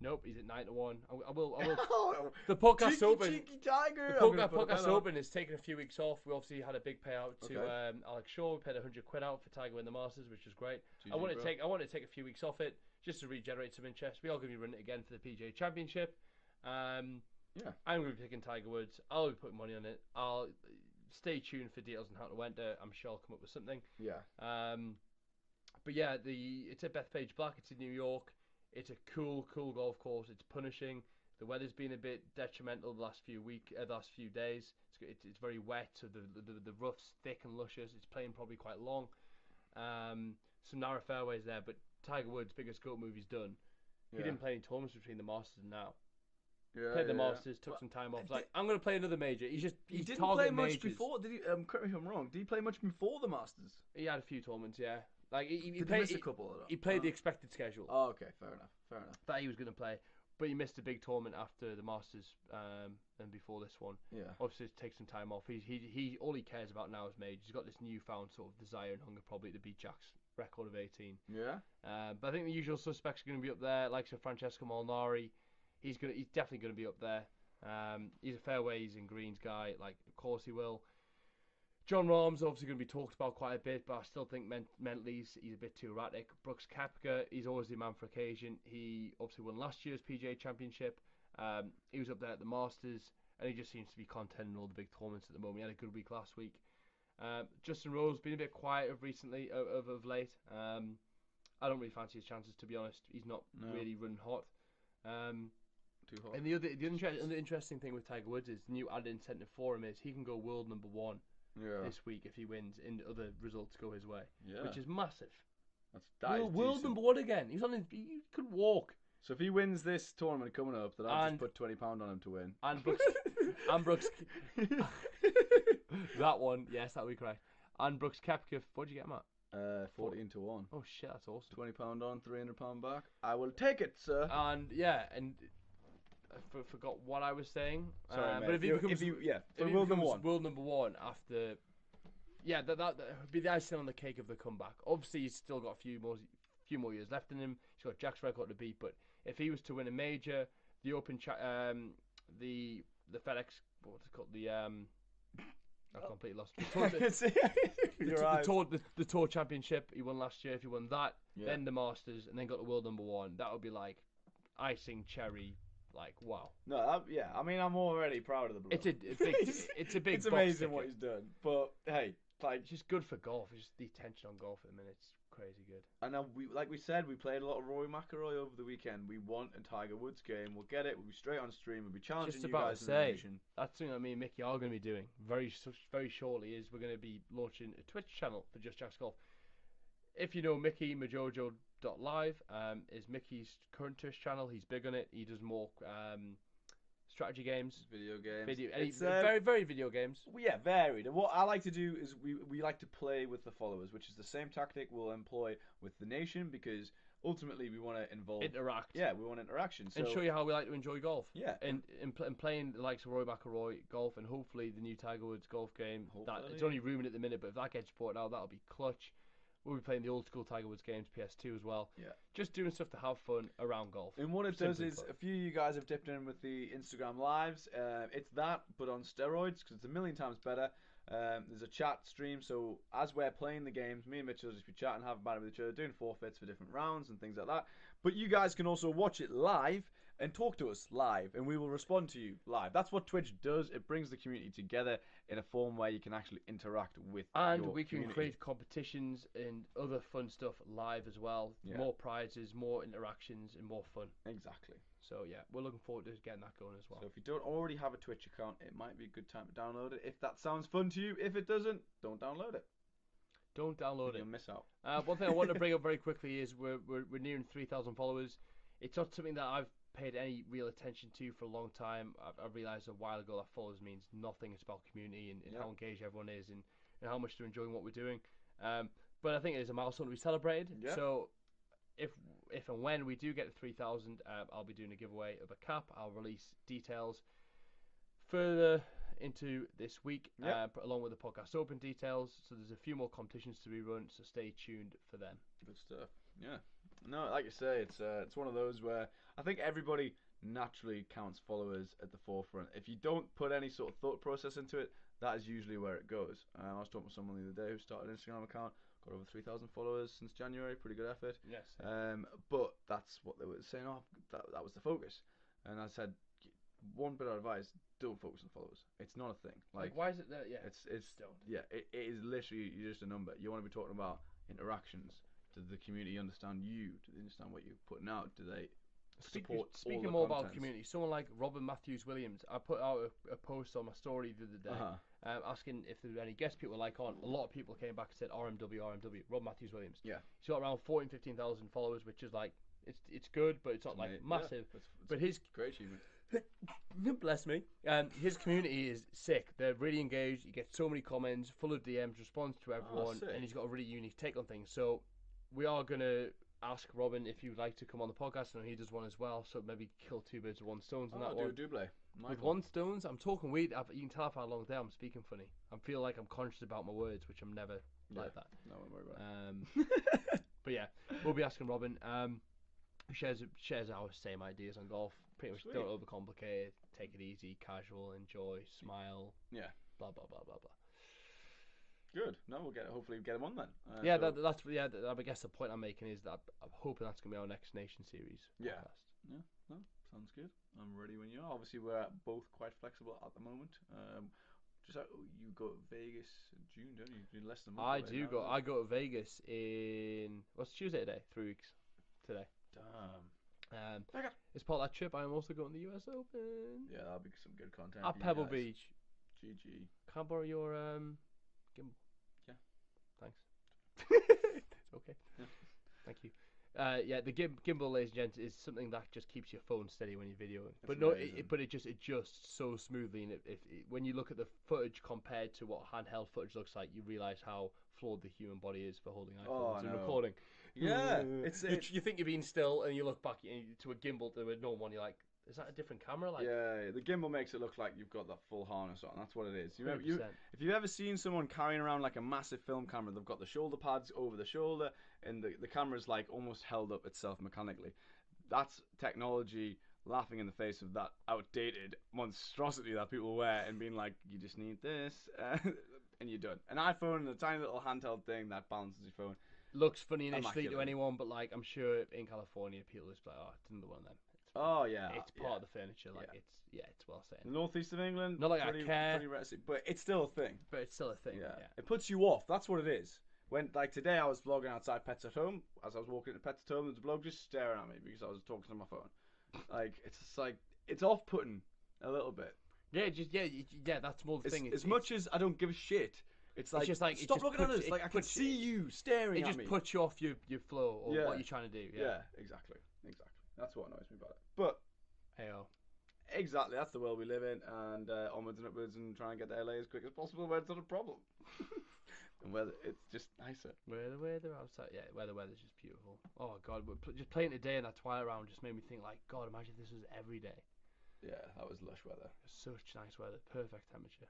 Nope, he's at 9-1. I will.
Oh,
The podcast
cheeky,
open.
cheeky Tiger.
The podcast open is taking a few weeks off. We obviously had a big payout to
Okay.
Alex Shaw. We paid £100 out for Tiger win the Masters, which was great.
GG,
I want
bro.
to take a few weeks off it just to regenerate some interest. We are going to be running it again for the PGA Championship.
Yeah.
I'm going to be picking Tiger Woods. I'll be putting money on it. I'll stay tuned for details on how to enter. I'm sure I'll come up with something.
Yeah.
But yeah, it's at Bethpage Black. It's in New York. It's a cool golf course. It's punishing. The weather's been a bit detrimental the last few days. It's very wet, so the rough's thick and luscious. It's playing probably quite long. Some narrow fairways there, but Tiger Woods' biggest goat move he's done. He didn't play any tournaments between the Masters and now. Played the Masters, took some time off. Was like, I'm going to play another major. He
didn't play much
majors.
before. Did he? Correct me if I'm wrong. Did he play much before the Masters?
He had a few tournaments, yeah. Like he
Did
played
he miss a couple of them?
He played the expected schedule.
Oh, okay, fair enough.
That he was going to play, but he missed a big tournament after the Masters and before this one.
Yeah.
Obviously, to take some time off. He all he cares about now is majors. He's got this newfound sort of desire and hunger probably to beat Jack's record of 18.
Yeah.
But I think the usual suspects are going to be up there, like Sir Francesco Molinari. He's definitely going to be up there. He's a fairways and greens guy. Like, of course he will. John Rahm's obviously going to be talked about quite a bit, but I still think mentally he's a bit too erratic. Brooks Koepka, he's always the man for occasion. He obviously won last year's PGA Championship. He was up there at the Masters, and he just seems to be content in all the big tournaments at the moment. He had a good week last week. Justin Rose been a bit quiet recently, of late. I don't really fancy his chances, to be honest. He's not really running hot.
too hot.
And the other interesting thing with Tiger Woods is the new added incentive for him is he can go world number 1 this week if he wins, and other results go his way, which is massive.
That is
world number 1 again. He could walk.
So if he wins this tournament coming up, then I'll just put £20 on him to win.
And Brooks, that one, yes, that would be correct. And Brooks Koepka, what'd you get him at?
14 to 1.
Oh shit, that's awesome.
£20 on, £300 back. I will take it, sir.
And yeah, and I forgot what I was saying.
Sorry, mate.
But if he becomes world number one after, that would be the icing on the cake of the comeback. Obviously, he's still got a few more years left in him. He's got Jack's record to beat, but if he was to win a major, the Open, the FedEx, what's it called, I've completely lost the Tour Championship he won last year. If he won that, then the Masters, and then got the world number 1, that would be like icing cherry. Like, wow.
No, I mean, I'm already proud of the bloke.
It's a big.
It's amazing what he's done. But hey, like,
it's just good for golf. It's just the attention on golf at the minute. It's crazy good.
And like we said, we played a lot of Rory McIlroy over the weekend. We want a Tiger Woods game. We'll get it. We'll be straight on stream. We'll be challenging
just
you guys in the nation.
That's something that me and Mickey are going to be doing very shortly. Is we're going to be launching a Twitch channel for Just Jack's Golf. If you know Mickey, Majojo.live is Mickey's current Twitch channel. He's big on it. He does more strategy games,
video games.
It's very, very video games.
Yeah, varied. And what I like to do is we like to play with the followers, which is the same tactic we'll employ with the nation, because ultimately we want to
interact.
Yeah, we want interaction.
And show you how we like to enjoy golf.
Yeah.
And playing the likes of Rory McIlroy golf, and hopefully the new Tiger Woods golf game. It's only rumored at the minute, but if that gets ported out, that'll be clutch. We'll be playing the old school Tiger Woods games, PS2 as well.
Yeah.
Just doing stuff to have fun around golf.
And what it does is, a few of you guys have dipped in with the Instagram lives. It's that, but on steroids, because it's a million times better. There's a chat stream, so as we're playing the games, me and Mitchell will just be chatting, having fun with each other, doing forfeits for different rounds and things like that. But you guys can also watch it live and talk to us live, and we will respond to you live. That's what Twitch does. It brings the community together in a form where you can actually interact with
and we
community.
can create competitions and other fun stuff live as well. Yeah. More prizes, more interactions, and more fun.
Exactly.
So yeah, we're looking forward to getting that going as well.
So if you don't already have a Twitch account, it might be a good time to download it. If that sounds fun to you, if it doesn't, don't download it.
Don't download it.
You'll miss out.
One thing I want to bring up very quickly is we're nearing 3,000 followers. It's not something that I've paid any real attention to for a long time. I realised a while ago that followers means nothing. It's about community and how engaged everyone is and how much they're enjoying what we're doing. But I think it is a milestone to be celebrated. Yeah. So if and when we do get to 3,000, I'll be doing a giveaway of a cap. I'll release details further into this week, along with the podcast open details. So there's a few more competitions to be run, so stay tuned for them.
Good stuff. Yeah. No, like you say, it's one of those where I think everybody naturally counts followers at the forefront. If you don't put any sort of thought process into it, that is usually where it goes. I was talking with someone the other day who started an Instagram account, got over 3,000 followers since January. Pretty good effort.
Yes.
But that's what they were saying. Oh, that was the focus. And I said, one bit of advice: don't focus on followers. It's not a thing.
Like why is it that? Yeah.
It's it is literally you're just a number. You want to be talking about interactions. Does the community understand you? Do they understand what you're putting out? Do they support
Speaking more about community, someone like Robin Matthews-Williams, I put out a post on my story the other day asking if there were any guest people like on. A lot of people came back and said RMW, Rob Matthews-Williams.
Yeah.
He's got around 15,000 followers, which is like, it's good, but it's not like massive.
It's
but his
great achievement.
Bless me. His community is sick. They're really engaged. You get so many comments, full of DMs, responds to everyone, and he's got a really unique take on things. So we are going to ask Robin if you'd like to come on the podcast, and he does one as well, so maybe kill two birds with one stone on that one.
Do a double.
With one stones, I'm talking weed. You can tell how long day I'm speaking funny. I feel like I'm conscious about my words, which I'm never like that.
No, don't worry about it.
But yeah, we'll be asking Robin. Who shares our same ideas on golf. Pretty much don't overcomplicate it. Take it easy, casual, enjoy, smile.
Yeah.
Blah blah blah blah blah.
Good. No, hopefully we'll get him on then.
Yeah, that's I guess the point I'm making is that I'm hoping that's gonna be our next Nation Series podcast.
Yeah. No, sounds good. I'm ready when you are. Obviously, we're both quite flexible at the moment. You go to Vegas in June, don't you? Less than a month
I do go. I go to Vegas in what's Tuesday today? 3 weeks today.
Damn.
As part of that trip, I am also going to the US Open.
Yeah, that'll be some good content.
At Pebble Beach.
GG.
Can I borrow your gimbal?
Yeah.
Thanks. It's okay.
Yeah.
Thank you. Yeah, the gimbal, ladies and gents, is something that just keeps your phone steady when you're videoing. But it just adjusts so smoothly, and when you look at the footage compared to what handheld footage looks like, you realize how flawed the human body is for holding iPhones and recording.
Yeah,
you think you're being still, and you look back to a gimbal to a normal one, you're like, is that a different camera? Like,
yeah, the gimbal makes it look like you've got that full harness on. That's what it is.
If
you've ever seen someone carrying around like a massive film camera, they've got the shoulder pads over the shoulder, and the camera's like almost held up itself mechanically. That's technology laughing in the face of that outdated monstrosity that people wear and being like, you just need this, and you're done. An iPhone and a tiny little handheld thing that balances your phone.
Looks funny initially to anyone, but like I'm sure in California people just like, oh, it's another one of them.
Oh yeah,
it's part of the furniture. Like it's well said.
The northeast of England,
not like I care,
but it's still a thing.
Yeah,
it puts you off. That's what it is. When like today, I was vlogging outside Pets at Home. As I was walking to Pets at Home, there's a bloke just staring at me because I was talking to my phone. Like it's off-putting a little bit.
Yeah, That's more the thing.
As much as I don't give a shit. It's just like stop looking at us. Like I can see you staring at me.
It just puts you off your flow or what you're trying to do.
Yeah, exactly. That's what annoys me about it. But
heyo.
Exactly, that's the world we live in, and onwards and upwards, and try and get to LA as quick as possible where it's not a problem. And where it's just nicer.
Where the weather outside, where the weather's just beautiful. Oh God, just playing today in that twilight round just made me think like, God, imagine if this was every day.
Yeah, that was lush weather.
Such nice weather, perfect temperature.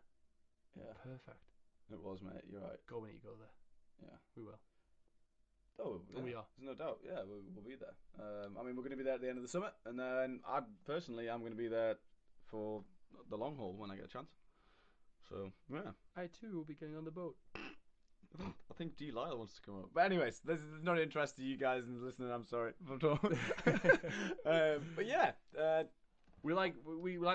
Yeah,
perfect.
It was, mate. You're right.
Go when you go there.
Yeah,
we will.
Oh, yeah.
We are.
There's no doubt. Yeah, we'll be there. I mean, we're going to be there at the end of the summer, and then I'm going to be there for the long haul when I get a chance. So yeah,
I too will be getting on the boat.
I think D. Lyle wants to come up, but anyways, this is not interest to you guys and listening. I'm sorry. But yeah,
we like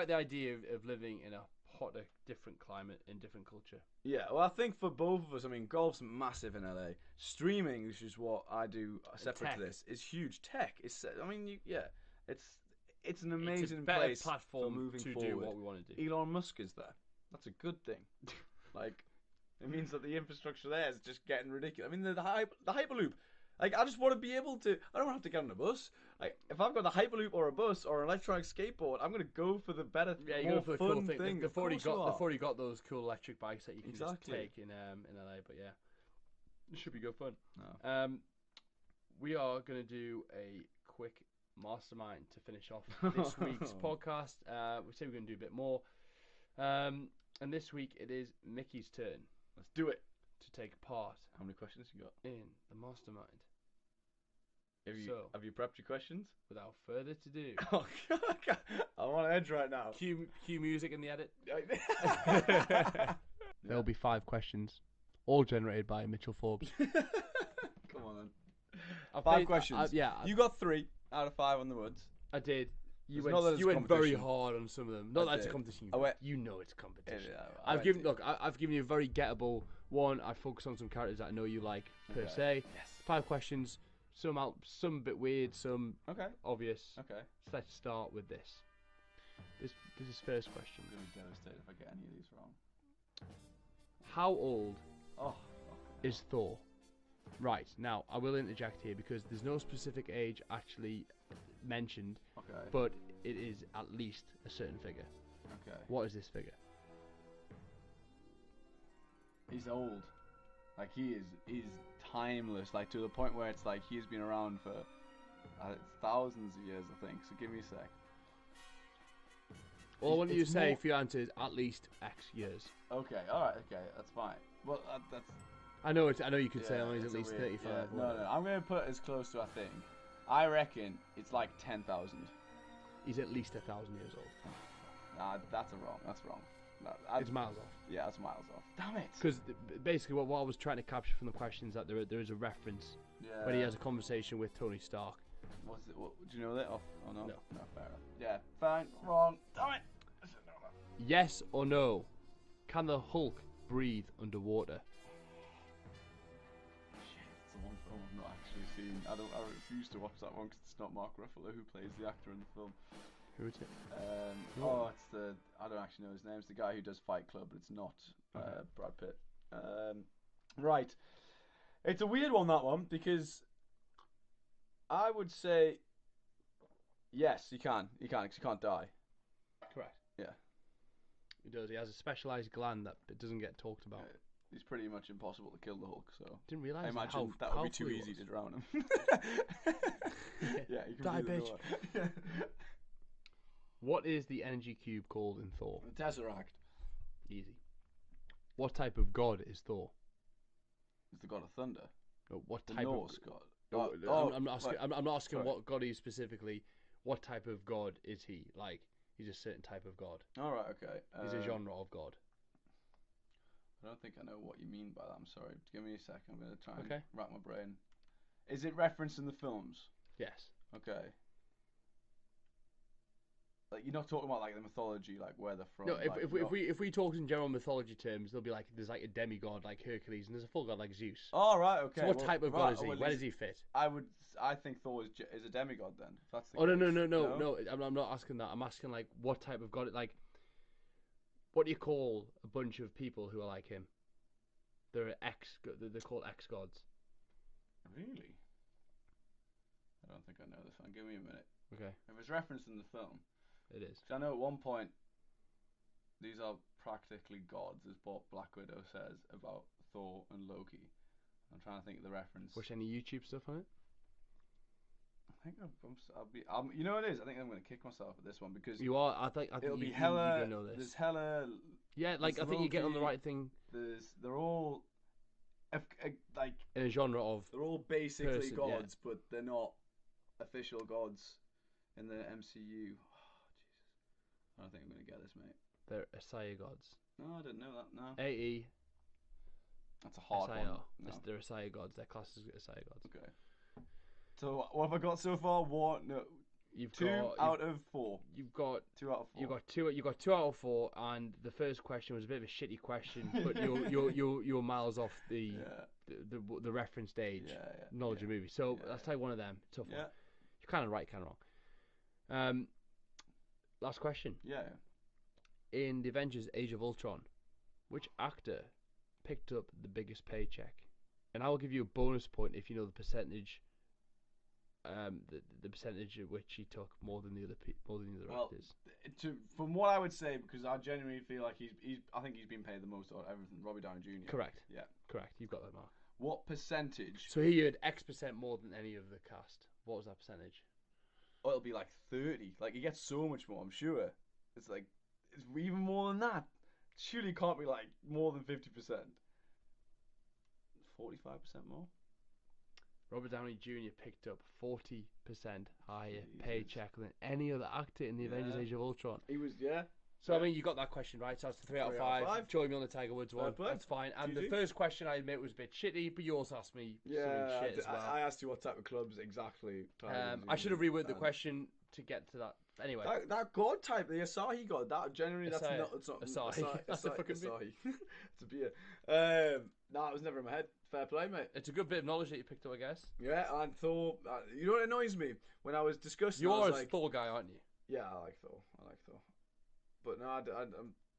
the idea of living in a hotter, different climate in different culture.
Yeah, well, I think for both of us, I mean, golf's massive in LA. Streaming, which is what I do separate to this, is huge. Tech, it's an amazing place
platform
for moving
to
forward.
Do what we want to do.
Elon Musk is there. That's a good thing. Like, it means that the infrastructure there is just getting ridiculous. I mean, the Hyperloop. Like, I just want to be able to. I don't have to get on a bus. Like, if I've got the Hyperloop or a bus or an electronic skateboard, I'm gonna go for the better, more fun
cool
thing.
They've already got those cool electric bikes that you can just take in LA. But yeah, it should be good fun.
No.
We are gonna do a quick mastermind to finish off this week's podcast. We said we're gonna do a bit more. And this week it is Mickey's turn.
Let's do it.
To take part.
How many questions you got?
In the mastermind.
Have you prepped your questions?
Without further ado.
Oh, God. I want to edge right now.
Cue music in the edit. There'll be 5 questions, all generated by Mitchell Forbes.
Come on then. 5 questions. You got 3 out of 5 on the woods.
I did. You went very hard on some of them. Not that it's a competition. You know it's a competition. I've given you a very gettable one. I focus on some characters that I know you like per se.
Yes.
5 questions. Some a bit weird. Some obvious.
Okay.
So let's start with this. This is first question.
I'm gonna be devastated if I get any of these wrong.
How old is Thor? Right, now I will interject here because there's no specific age actually mentioned, but it is at least a certain figure.
Okay.
What is this figure?
He's old. Like he's timeless. Like to the point where it's like he's been around for thousands of years, I think. So give me a sec.
All I want you to say for your answer is at least X years.
Okay, alright, okay, that's fine. Well, that's...
I know you could say he's at least 35.
Yeah. No, I'm going to put it as close to, I think. I reckon it's like 10,000.
He's at least 1,000 years old.
Nah, that's wrong.
It's miles off.
Yeah, that's miles off. Damn it.
Because basically what I was trying to capture from the question is that there is a reference when he has a conversation with Tony Stark.
What's it? Do you know that off? Oh no.
No,
fair enough. Yeah, fine, wrong. Damn it.
Yes or no? Can the Hulk breathe underwater?
Shit, it's the one film I've not actually seen. I refuse to watch that one because it's not Mark Ruffalo who plays the actor in the film.
Who is it?
It's the, I don't actually know his name. It's the guy who does Fight Club, but it's not Brad Pitt. Right. It's a weird one, that one, because I would say yes, he can. He can, because he can't die.
Correct.
Yeah.
He does. He has a specialised gland that doesn't get talked about.
He's pretty much impossible to kill the Hulk, so
Didn't realise
I imagine
how
that would be too
powerful he
easy
was.
to drown him. Yeah, he can
Die,
be the
bitch.
Noah.
What is the energy cube called in Thor?
The Tesseract
Easy. What type of god is Thor?
is the god of thunder.
No, what
The
type
Norse
of
god.
No, I'm not asking.
right.
I'm not asking
Sorry.
what god he is specifically. What type of god is he? Like he's a certain type of god.
All right, okay.
He's a genre of god.
I don't think I know what you mean by that. I'm sorry. Give me a second. I'm going to try and
Okay.
rack my brain. Is it referenced in the films?
Yes.
Okay. Like you're not talking about like the mythology, like where they're from.
No,
like,
if we talk in general mythology terms, there'll be like there's like a demigod like Hercules, and there's a full god like Zeus.
Oh right, okay.
So what type of god is he?
well,
Where does he fit?
I think Thor is a demigod then. If that's the
Oh no
case.
no! I'm not asking that. I'm asking like what type of god? Like, what do you call a bunch of people who are like him? They're they're called ex gods.
Really? I don't think I know this one. Give me a minute.
Okay,
If it's referenced in the film,
it is.
'cause I know at one point these are practically gods, as what Black Widow says about Thor and Loki. I'm trying to think of the reference.
Watch any YouTube stuff on it?
I think I'll be. You know what it is? I think I'm going to kick myself at this one because
You are. I think
it'll be
you
hella.
gonna know this.
There's hella.
Yeah, like I
there's
think you get on the
Loki.
right thing
They're all, like
in a genre of.
they're all basically
Person, yeah.
gods, but they're not official gods in the MCU. Oh, Jesus, I don't think I'm going to get this, mate.
They're Asaya gods.
No, I didn't know that. No,
AE.
that's a hard
Asaya.
one. No.
They're Asaya gods. They're classed as Asaya gods.
Okay. So what have I got so far? One, no,
You've
two
got
out of four.
You've got
2 out of 4.
You got 2 out of 4, and the first question was a bit of a shitty question, but you're miles off the
Yeah,
the reference stage
yeah.
knowledge
yeah.
of movie. So
Yeah,
let's take one of them. Tough
Yeah,
one. You're kind of right, kind of wrong. Last question.
yeah.
In the Avengers: Age of Ultron, which actor picked up the biggest paycheck? And I will give you a bonus point if you know the percentage. The percentage at which he took more than the other actors.
From what I would say, because I genuinely feel like I think he's been paid the most out of everything. Robbie Downey Jr.
Correct.
Yeah.
Correct. You've got that, Mark.
What percentage?
So he earned X% more than any of the cast. What was that percentage?
Oh, it'll be like 30. Like he gets so much more. I'm sure. It's like it's even more than that. Surely it can't be like more than 50%. 45% more.
Robert Downey Jr. picked up 40% higher
Jesus.
paycheck than any other actor in the Avengers: Age of Ultron.
He was
So I mean, you got that question right. So that's 3 out of 5. Join me on the Tiger Woods one.
play.
That's fine. And the
GG.
first question I admit was a bit shitty, but you also asked me something shit as well.
I asked you what type of clubs exactly.
I should have reworked the question to get to that. Anyway,
That god type, the Asahi god, that generally that's
Asahi.
not. It's not
Asahi. That's a fucking beer.
Asahi. It's a beer. No, it was never in my head. Fair play, mate.
it's a good bit of knowledge that you picked up, I guess.
Yeah, and Thor. You know what annoys me when I was discussing.
You
I
are
was
a
like,
Thor guy, aren't you?
yeah, I like Thor. But no,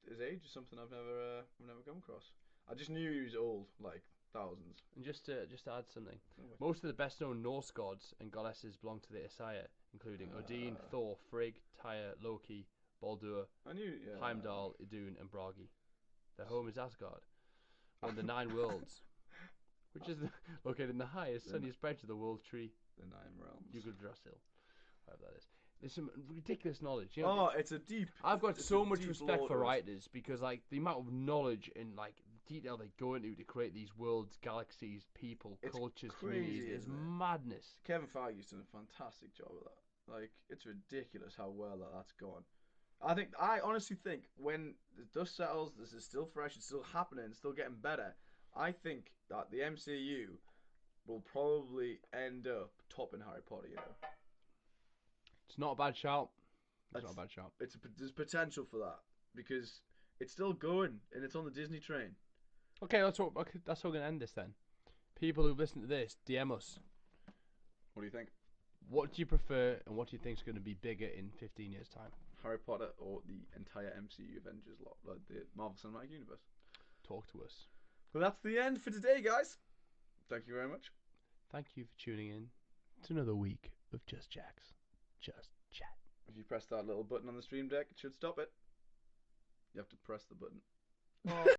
his age is something I've never come across. I just knew he was old, like thousands.
And just to add something,
Anyway.
most of the best-known Norse gods and goddesses belong to the Asaya, including Odin, Thor, Frigg, Tyr, Loki, Baldur,
I knew. Yeah.
Heimdall, Idun, and Bragi. Their home is Asgard, one of the 9 worlds, which is located in the highest, sunniest branch of the world tree,
The 9 realms.
Yggdrasil, whatever that is. There's some ridiculous knowledge. You know,
It's a deep.
I've got
it's
so
a
much
deep
respect
lore
for
to it.
writers because like the amount of knowledge and like detail they go into to create these worlds, galaxies, people,
It's
cultures,
crazy,
communities is
isn't it?
madness.
Kevin Feige's done a fantastic job of that. Like, it's ridiculous how well that's gone. I honestly think when the dust settles, this is still fresh, it's still happening, it's still getting better. I think that the MCU will probably end up topping Harry Potter. You know,
It's not a bad shout. It's not a bad shout.
there's potential for that because it's still going and it's on the Disney train.
Okay, that's how we're gonna end this then. People who've listened to this, DM us.
What do you think?
What do you prefer, and what do you think is going to be bigger in 15 years' time?
Harry Potter or the entire MCU Avengers lot, like the Marvel Cinematic Universe?
Talk to us.
Well, that's the end for today, guys. Thank you very much.
Thank you for tuning in to another week of Just Jacks. Just chat.
If you press that little button on the stream deck, it should stop it. You have to press the button.